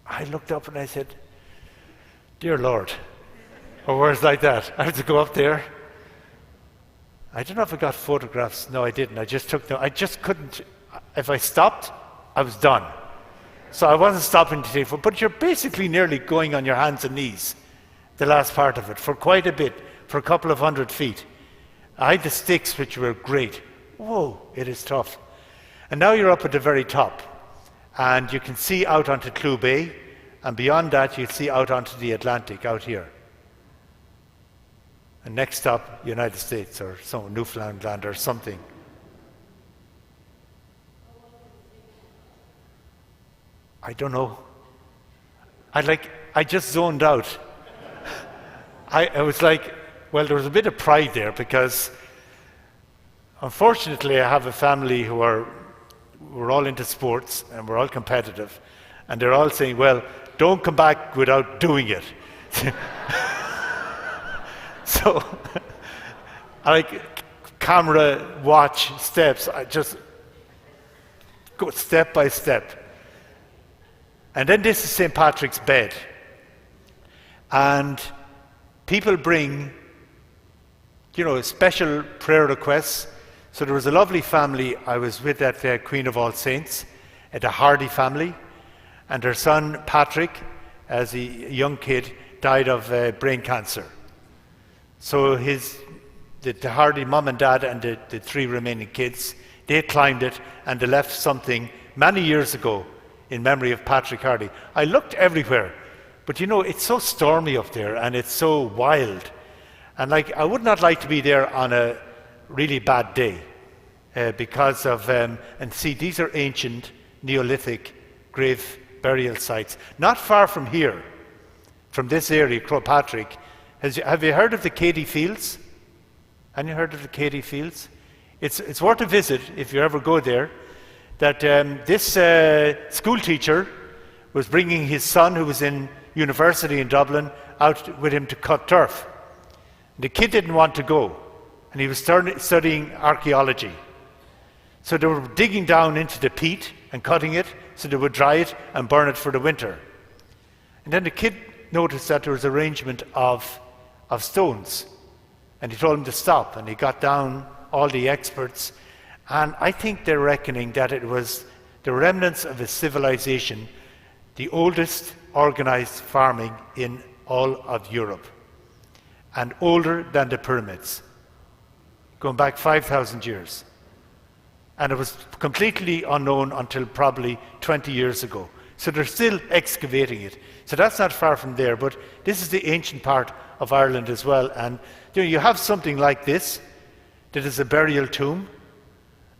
I looked up and I said, dear Lord, or words like that. I had to go up there. I don't know if I got photographs. No, I didn't. I just couldn't. If I stopped, I was done. So I wasn't stopping to take photos. But you're basically nearly going on your hands and knees, the last part of it, for quite a bit, for a couple of 100 feet. I had the sticks, which were great. Whoa, it is tough. And now you're up at the very top. And you can see out onto Clew Bay. And beyond that, you see out onto the Atlantic, out here. And next stop, United States, or some Newfoundland or something. I don't know. I just zoned out. I was like, well, there was a bit of pride there because, unfortunately, I have a family we're all into sports and we're all competitive, and they're all saying, well, don't come back without doing it. So, like camera, watch, steps, I just go step by step. And then this is St. Patrick's bed. And people bring, special prayer requests. So there was a lovely family I was with at Queen of All Saints, the Hardy family. And their son, Patrick, as a young kid, died of brain cancer. So the Hardy mum and dad and the 3 remaining kids, they climbed it and they left something many years ago in memory of Patrick Hardy. I looked everywhere, but it's so stormy up there and it's so wild. And I would not like to be there on a really bad day because of, and see, these are ancient Neolithic grave burial sites. Not far from here, from this area, Croagh. Have you heard of the Cady Fields? Have you heard of the Cady Fields? It's worth a visit if you ever go there. That this school teacher was bringing his son, who was in university in Dublin, out with him to cut turf. The kid didn't want to go, and he was studying archaeology. So they were digging down into the peat and cutting it so they would dry it and burn it for the winter. And then the kid noticed that there was arrangement of stones, and he told him to stop, and he got down all the experts, and I think they're reckoning that it was the remnants of a civilization, the oldest organized farming in all of Europe, and older than the pyramids, going back 5,000 years. And it was completely unknown until probably 20 years ago. So they're still excavating it. So that's not far from there, but this is the ancient part of Ireland as well. And you have something like this, that is a burial tomb,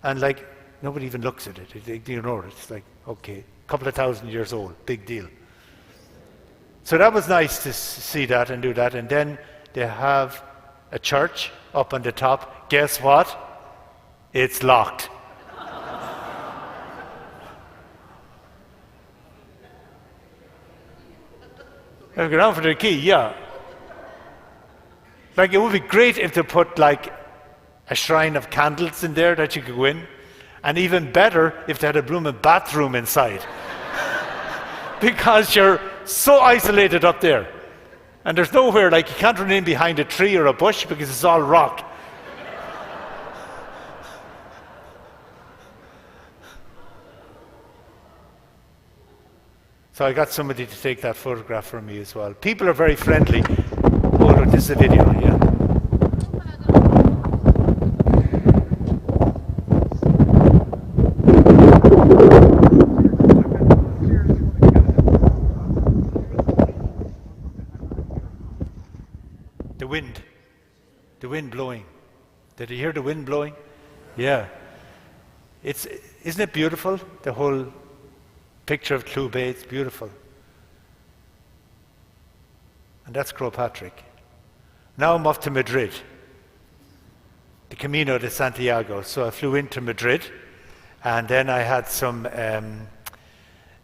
and like nobody even looks at it. It's like, okay, a couple of thousand years old, big deal. So that was nice to see that and do that. And then they have a church up on the top. Guess what? It's locked. I'll go down for the key, yeah. Like, it would be great if they put like a shrine of candles in there that you could go in, and even better if they had a blooming bathroom inside. Because you're so isolated up there, and there's nowhere, like you can't run in behind a tree or a bush because it's all rock. So I got somebody to take that photograph for me as well. People are very friendly. Oh, look, this is a video, yeah. The wind blowing. Did you hear the wind blowing? Yeah. Isn't it beautiful? The whole picture of Clew Bay, it's beautiful. And that's Croagh. Now I'm off to Madrid, the Camino de Santiago. So I flew into Madrid, and then I had some. I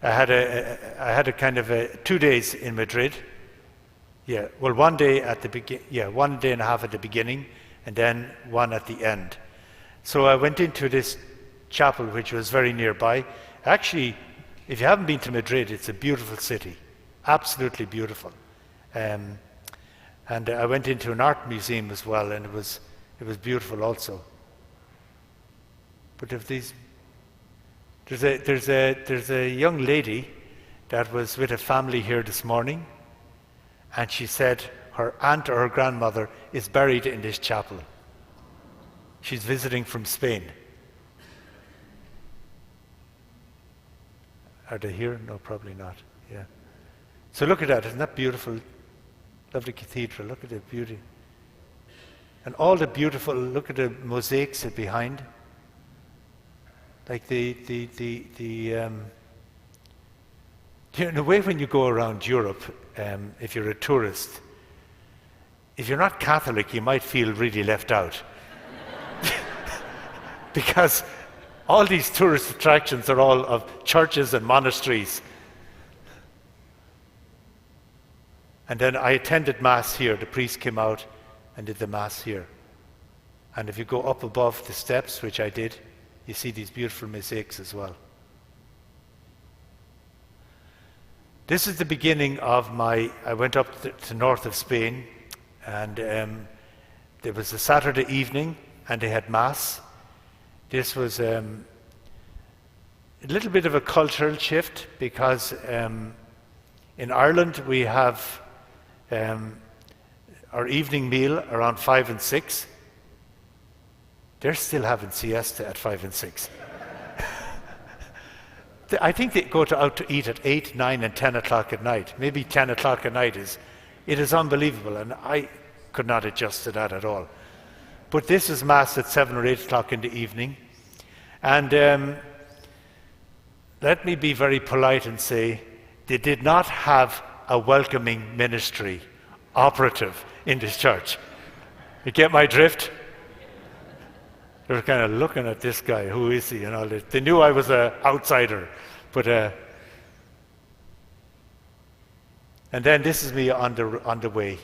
had a kind of 2 days in Madrid. Yeah, well, 1 day at the begin. Yeah, 1 day and a half at the beginning, and then one at the end. So I went into this chapel, which was very nearby. Actually, if you haven't been to Madrid, it's a beautiful city, absolutely beautiful. And I went into an art museum as well, and it was beautiful also. But if there's a young lady that was with a family here this morning, and she said her aunt or her grandmother is buried in this chapel. She's visiting from Spain. Are they here? No, probably not. Yeah. So look at that. Isn't that beautiful? Lovely cathedral. Look at the beauty. And all the beautiful, look at the mosaics behind. Like in a way, when you go around Europe, if you're a tourist, if you're not Catholic, you might feel really left out. Because all these tourist attractions are all of churches and monasteries. And then I attended Mass here. The priest came out and did the Mass here. And if you go up above the steps, which I did, you see these beautiful mosaics as well. This is the beginning of I went up to north of Spain, and there was a Saturday evening, and they had Mass. This was a little bit of a cultural shift, because in Ireland we have our evening meal around 5 and 6. They're still having siesta at 5 and 6. I think they go out to eat at 8, 9 and 10 o'clock at night. Maybe 10 o'clock at night it is unbelievable, and I could not adjust to that at all. But this is Mass at 7 or 8 o'clock in the evening. And let me be very polite and say they did not have a welcoming ministry operative in this church. You get my drift? They were kind of looking at this guy, who is he? They knew I was an outsider. But and then this is me on the way.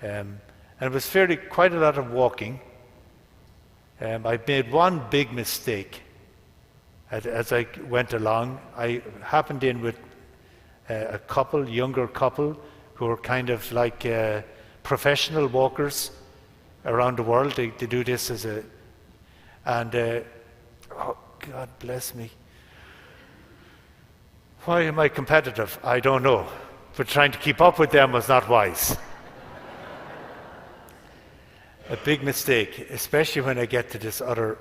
And it was quite a lot of walking. I made one big mistake as I went along. I happened in with a younger couple, who were kind of like professional walkers around the world. They do this as And, oh, God bless me. Why am I competitive? I don't know. But trying to keep up with them was not wise. A big mistake, especially when I get to this other...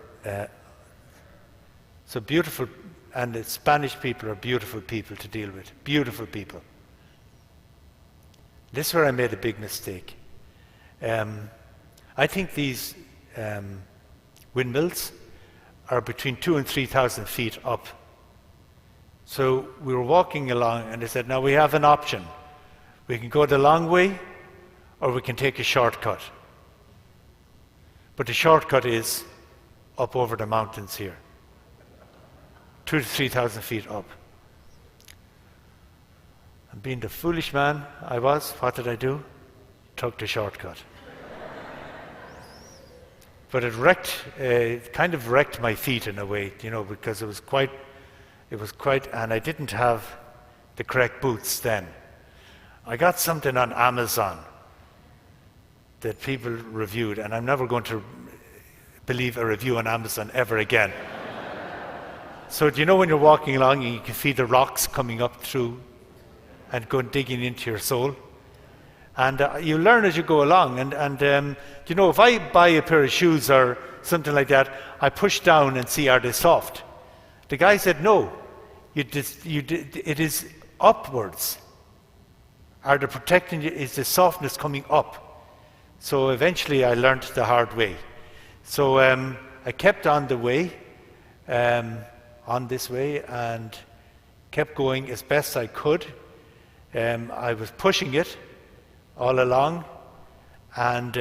so beautiful, and the Spanish people are beautiful people to deal with. Beautiful people. This is where I made a big mistake. I think these windmills are between 2,000 and 3,000 feet up. So we were walking along and they said, now we have an option. We can go the long way or we can take a shortcut. But the shortcut is up over the mountains here. 2,000 to 3,000 feet up. And being the foolish man I was, what did I do? Took the shortcut. But it kind of wrecked my feet in a way, because it was quite, and I didn't have the correct boots then. I got something on Amazon that people reviewed, and I'm never going to believe a review on Amazon ever again. So do you know when you're walking along and you can feel the rocks coming up through and digging into your soul? And you learn as you go along. And if I buy a pair of shoes or something like that, I push down and see, are they soft? The guy said, no, it is upwards. Are they protecting you? Is the softness coming up? So eventually I learned the hard way. So I kept on the way, on this way, and kept going as best I could. I was pushing it all along, and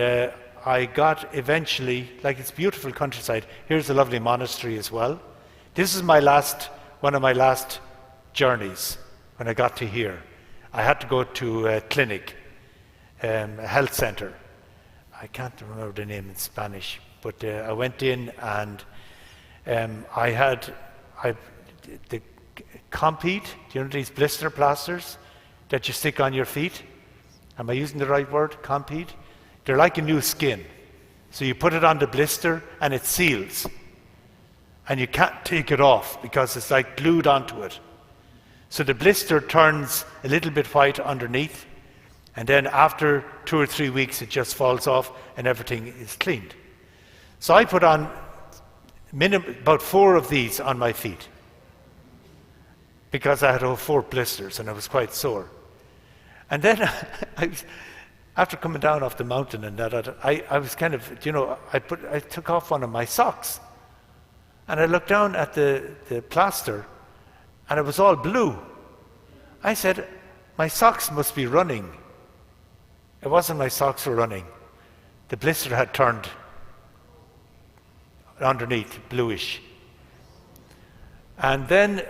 I got eventually, it's beautiful countryside. Here's a lovely monastery as well. This is one of my last journeys when I got to here. I had to go to a clinic, a health center. I can't remember the name in Spanish, but I went in and I had the Compeed, do you know these blister plasters that you stick on your feet? Am I using the right word? Compeed? They're like a new skin. So you put it on the blister and it seals. And you can't take it off because it's like glued onto it. So the blister turns a little bit white underneath, and then after 2 or 3 weeks it just falls off and everything is cleaned. So I put on about 4 of these on my feet because I had 4 blisters and I was quite sore. And then after coming down off the mountain and that, I was kind of, I took off one of my socks and I looked down at the plaster and it was all blue. I said, my socks must be running. It wasn't my socks were running. The blister had turned underneath, bluish. And then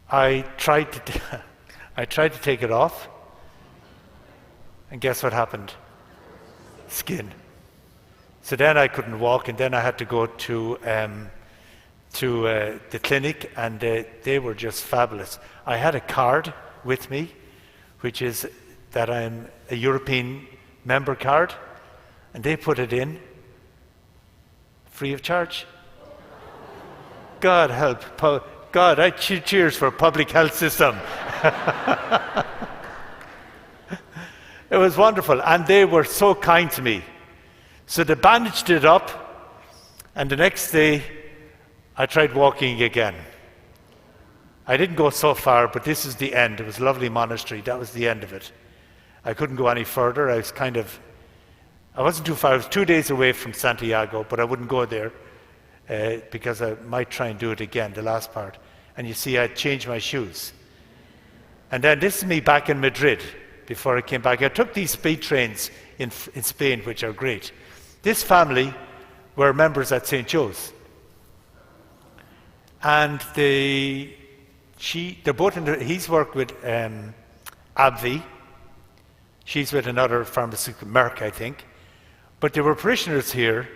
I tried to take it off, and guess what happened? Skin. So then I couldn't walk, and then I had to go to the clinic, and they were just fabulous. I had a card with me, which is that I'm a European member card, and they put it in free of charge. God help. God, I cheers for a public health system. It was wonderful, and they were so kind to me. So they bandaged it up, and the next day I tried walking again. I didn't go so far, but this is the end. It was a lovely monastery. That was the end of it. I couldn't go any further. I wasn't too far. I was 2 days away from Santiago, but I wouldn't go there because I might try and do it again, the last part. And you see, I changed my shoes. And then this is me back in Madrid before I came back. I took these speed trains in Spain, which are great. This family were members at St. Joe's. And they're both he's worked with AbbVie. She's with another pharmaceutical, Merck, I think. But they were parishioners here,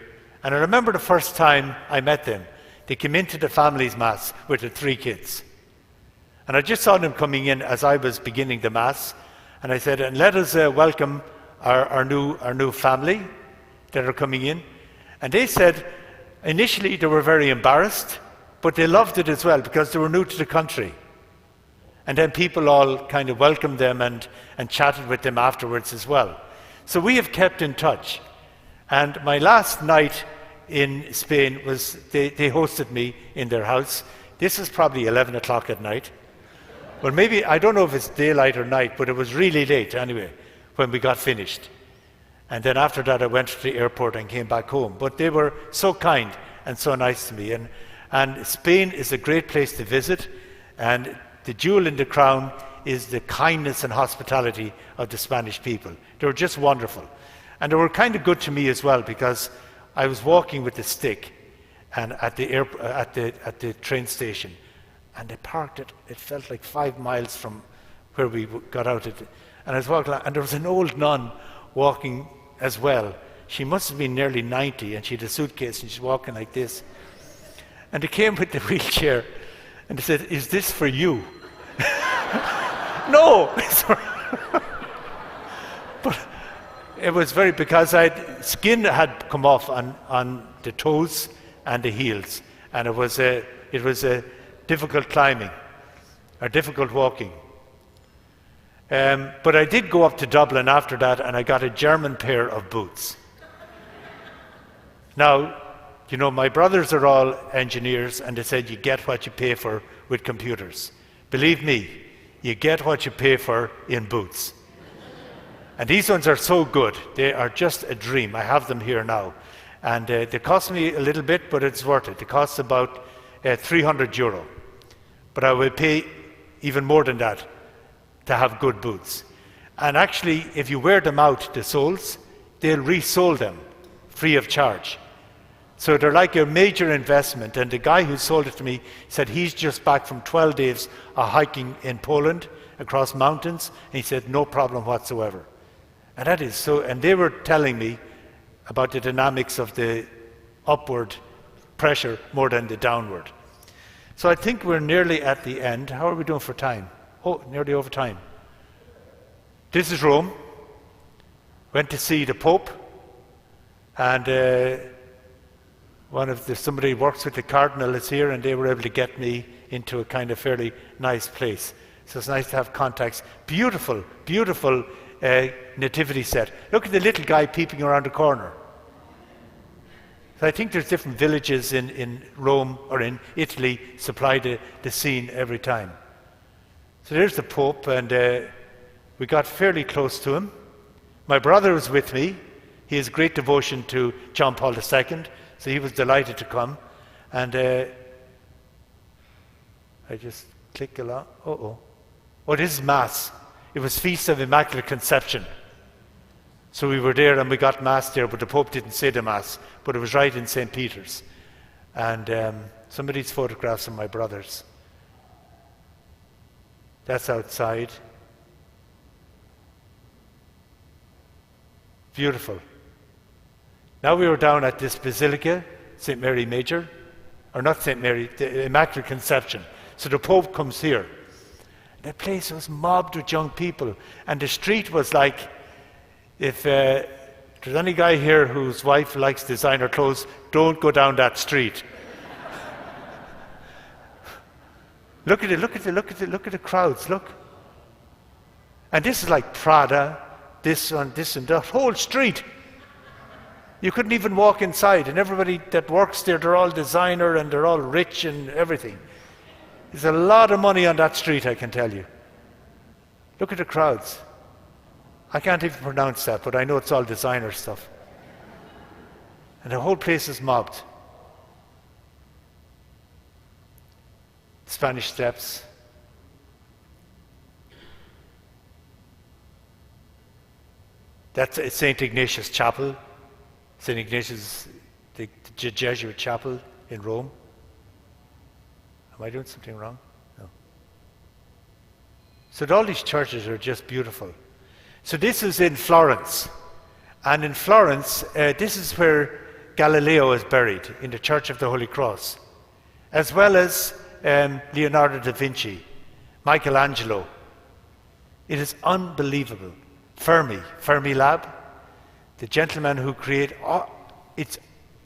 and I remember the first time I met them. They came into the family's mass with the 3 kids. And I just saw them coming in as I was beginning the mass, and I said, and let us welcome our new family. that are coming in. And they said initially they were very embarrassed, but they loved it as well because they were new to the country. And then people all kind of welcomed them and chatted with them afterwards as well. So we have kept in touch. And my last night in Spain was, they hosted me in their house. This was probably 11 o'clock at night. Well, maybe, I don't know if it's daylight or night, but it was really late anyway when we got finished. And then after that I went to the airport and came back home. But they were so kind and so nice to me. And Spain is a great place to visit. And the jewel in the crown is the kindness and hospitality of the Spanish people. They were just wonderful. And they were kind of good to me as well because I was walking with a stick and at the train station, and they parked it. It felt like 5 miles from where we got out. And I was walking along, and there was an old nun walking as well. She must have been nearly 90, and she had a suitcase, and she's walking like this. And they came with the wheelchair, and they said, "Is this for you?" No! But it was because skin had come off on the toes and the heels, and it was a difficult climbing, or difficult walking. But I did go up to Dublin after that, and I got a German pair of boots. Now, you know, my brothers are all engineers, and they said you get what you pay for with computers. Believe me, you get what you pay for in boots. And these ones are so good. They are just a dream. I have them here now. And they cost me a little bit, but it's worth it. It costs about €300. But I will pay even more than that to have good boots. And actually, if you wear them out, the soles, they'll re-sole them free of charge. So they're like a major investment. And the guy who sold it to me said he's just back from 12 days of hiking in Poland across mountains. And he said, no problem whatsoever. And that is so, and they were telling me about the dynamics of the upward pressure more than the downward. So I think we're nearly at the end. How are we doing for time? Oh, nearly over time. This is Rome. Went to see the Pope, and somebody who works with the Cardinal is here, and they were able to get me into a kind of fairly nice place. So it's nice to have contacts. Beautiful, beautiful nativity set. Look at the little guy peeping around the corner. So I think there's different villages in Rome or in Italy supply the scene every time. So there's the Pope, and we got fairly close to him. My brother was with me. He has great devotion to John Paul II, so he was delighted to come. And I just click along. Oh, this is Mass. It was Feast of Immaculate Conception. So we were there and we got Mass there, but the Pope didn't say the Mass, but it was right in St. Peter's. And some of these photographs of my brothers. That's outside. Beautiful. Now we were down at this Basilica, St. Mary Major, or not St. Mary, the Immaculate Conception. So the Pope comes here. The place was mobbed with young people, and the street was like, if there's any guy here whose wife likes designer clothes, don't go down that street. Look at the crowds, look. And this is like Prada, this and the whole street. You couldn't even walk inside, and everybody that works there, they're all designer and they're all rich and everything. There's a lot of money on that street, I can tell you. Look at the crowds. I can't even pronounce that, but I know it's all designer stuff. And the whole place is mobbed. Spanish Steps. That's St. Ignatius Chapel. St. Ignatius, the Jesuit chapel in Rome. Am I doing something wrong? No. So all these churches are just beautiful. So this is in Florence. And in Florence, this is where Galileo is buried, in the Church of the Holy Cross, as well as Leonardo da Vinci, Michelangelo. It is unbelievable. Fermi Lab. The gentleman who created,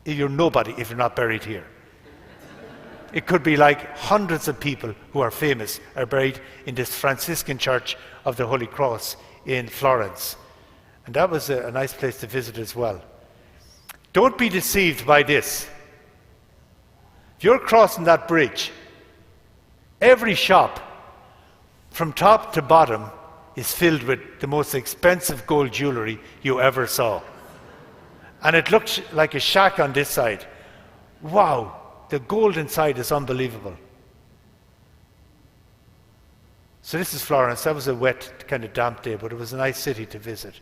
you're nobody if you're not buried here. It could be like hundreds of people who are famous are buried in this Franciscan Church of the Holy Cross in Florence. And that was a nice place to visit as well. Don't be deceived by this. If you're crossing that bridge, every shop from top to bottom is filled with the most expensive gold jewelry you ever saw. And it looks like a shack on this side. Wow, the gold inside is unbelievable. So this is Florence. That was a wet, kind of damp day, but it was a nice city to visit.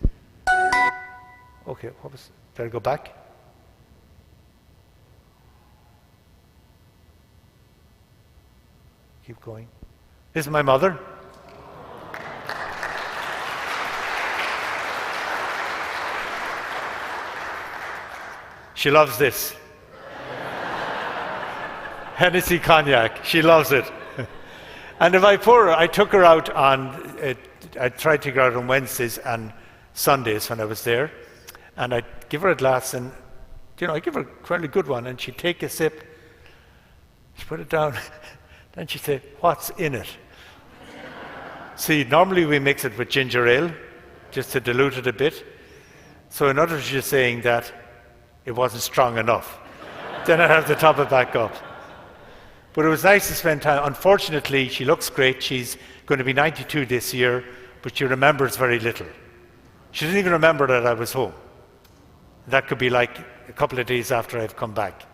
Okay, did I go back? Keep going. This is my mother. She loves this. Hennessy cognac. She loves it. And if I took her out on, I tried to go out on Wednesdays and Sundays when I was there, and I'd give her a glass, and I give her a fairly good one, and she'd take a sip, she'd put it down, then she'd say, "What's in it?" See, normally we mix it with ginger ale, just to dilute it a bit. So in other words, you're saying that it wasn't strong enough. Then I'd have to top it back up. But it was nice to spend time. Unfortunately, she looks great. She's going to be 92 this year, but she remembers very little. She doesn't even remember that I was home. That could be like a couple of days after I've come back.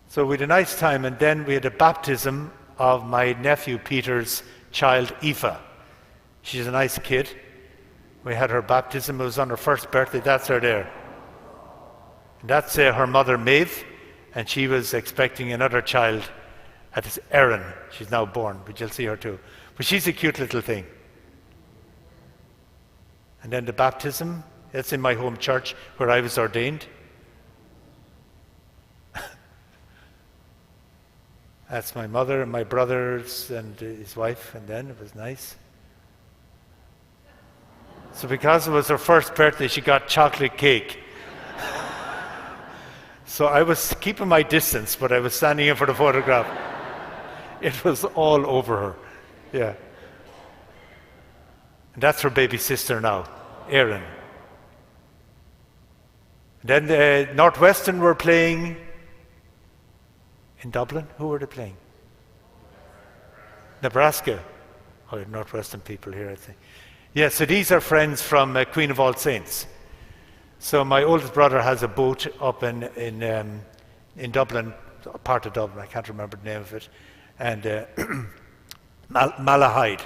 So we had a nice time, and then we had a baptism of my nephew Peter's child, Aoife. She's a nice kid. We had her baptism. It was on her first birthday. That's her there. And that's her mother, Maeve, and she was expecting another child. That is Erin. She's now born, but you'll see her too. But she's a cute little thing. And then the baptism, that's in my home church where I was ordained. That's my mother and my brothers and his wife, and then it was nice. So because it was her first birthday, she got chocolate cake. So I was keeping my distance, but I was standing in for the photograph. It was all over her. Yeah. And that's her baby sister now, Erin. Then the Northwestern were playing in Dublin. Who were they playing? Nebraska. Oh, Northwestern people here, I think. Yeah, so these are friends from Queen of All Saints. So my oldest brother has a boat up in Dublin, part of Dublin, I can't remember the name of it, and Malahide.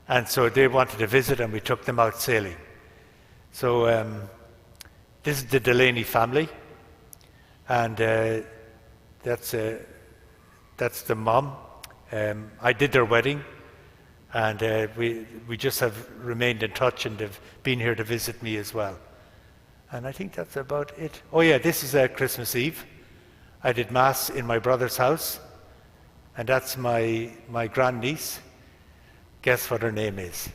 And so they wanted to visit, and we took them out sailing. So this is the Delaney family, and that's the mom. I did their wedding, and we just have remained in touch, and they've been here to visit me as well. And I think that's about it. Oh yeah, this is Christmas Eve. I did Mass in my brother's house, and that's my grandniece. Guess what her name is?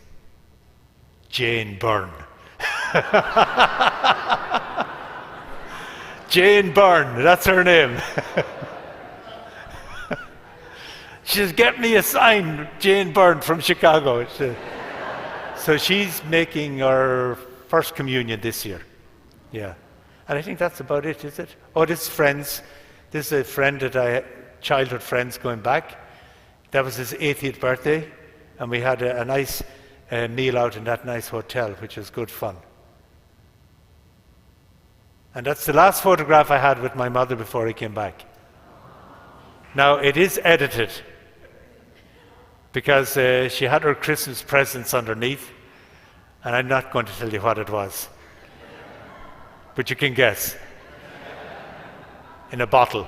Jane Byrne. Jane Byrne, that's her name. She says, "Get me a sign, Jane Byrne from Chicago." So she's making her first communion this year. Yeah. And I think that's about it, is it? Oh, this is friends. This is a friend that childhood friends going back. That was his 80th birthday, and we had a nice meal out in that nice hotel, which was good fun. And that's the last photograph I had with my mother before I came back. Now, it is edited, because she had her Christmas presents underneath, and I'm not going to tell you what it was. But you can guess. In a bottle.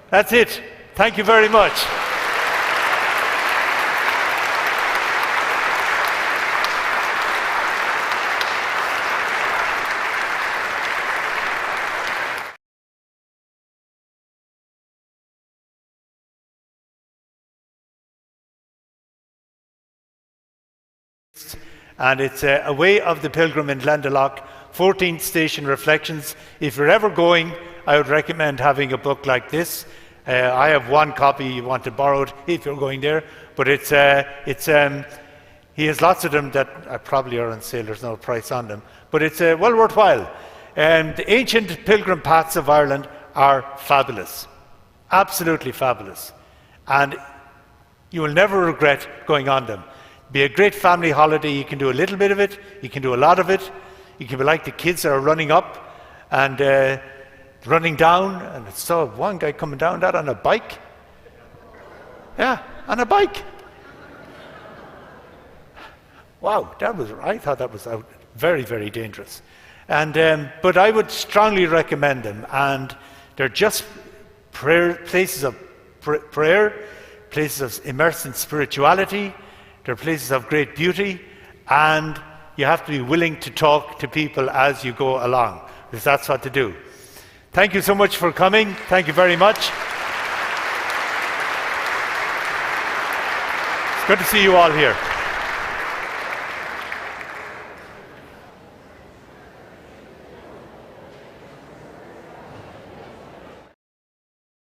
That's it. Thank you very much. And it's A Way of the Pilgrim in Glendalough, 14th Station Reflections. If you're ever going, I would recommend having a book like this. I have one copy. You want to borrow it if you're going there. But he has lots of them that probably are on sale. There's no price on them. But it's well worthwhile. The ancient pilgrim paths of Ireland are fabulous. Absolutely fabulous. And you will never regret going on them. Be a great family holiday. You can do a little bit of it. You can do a lot of it. You can be like the kids that are running up and running down. And I saw one guy coming down that on a bike. Yeah, on a bike. Wow, I thought that was very, very dangerous. But I would strongly recommend them. And they're just places of prayer, places of immersed in spirituality. They're places of great beauty, and you have to be willing to talk to people as you go along, because that's what to do. Thank you so much for coming. Thank you very much. It's good to see you all here.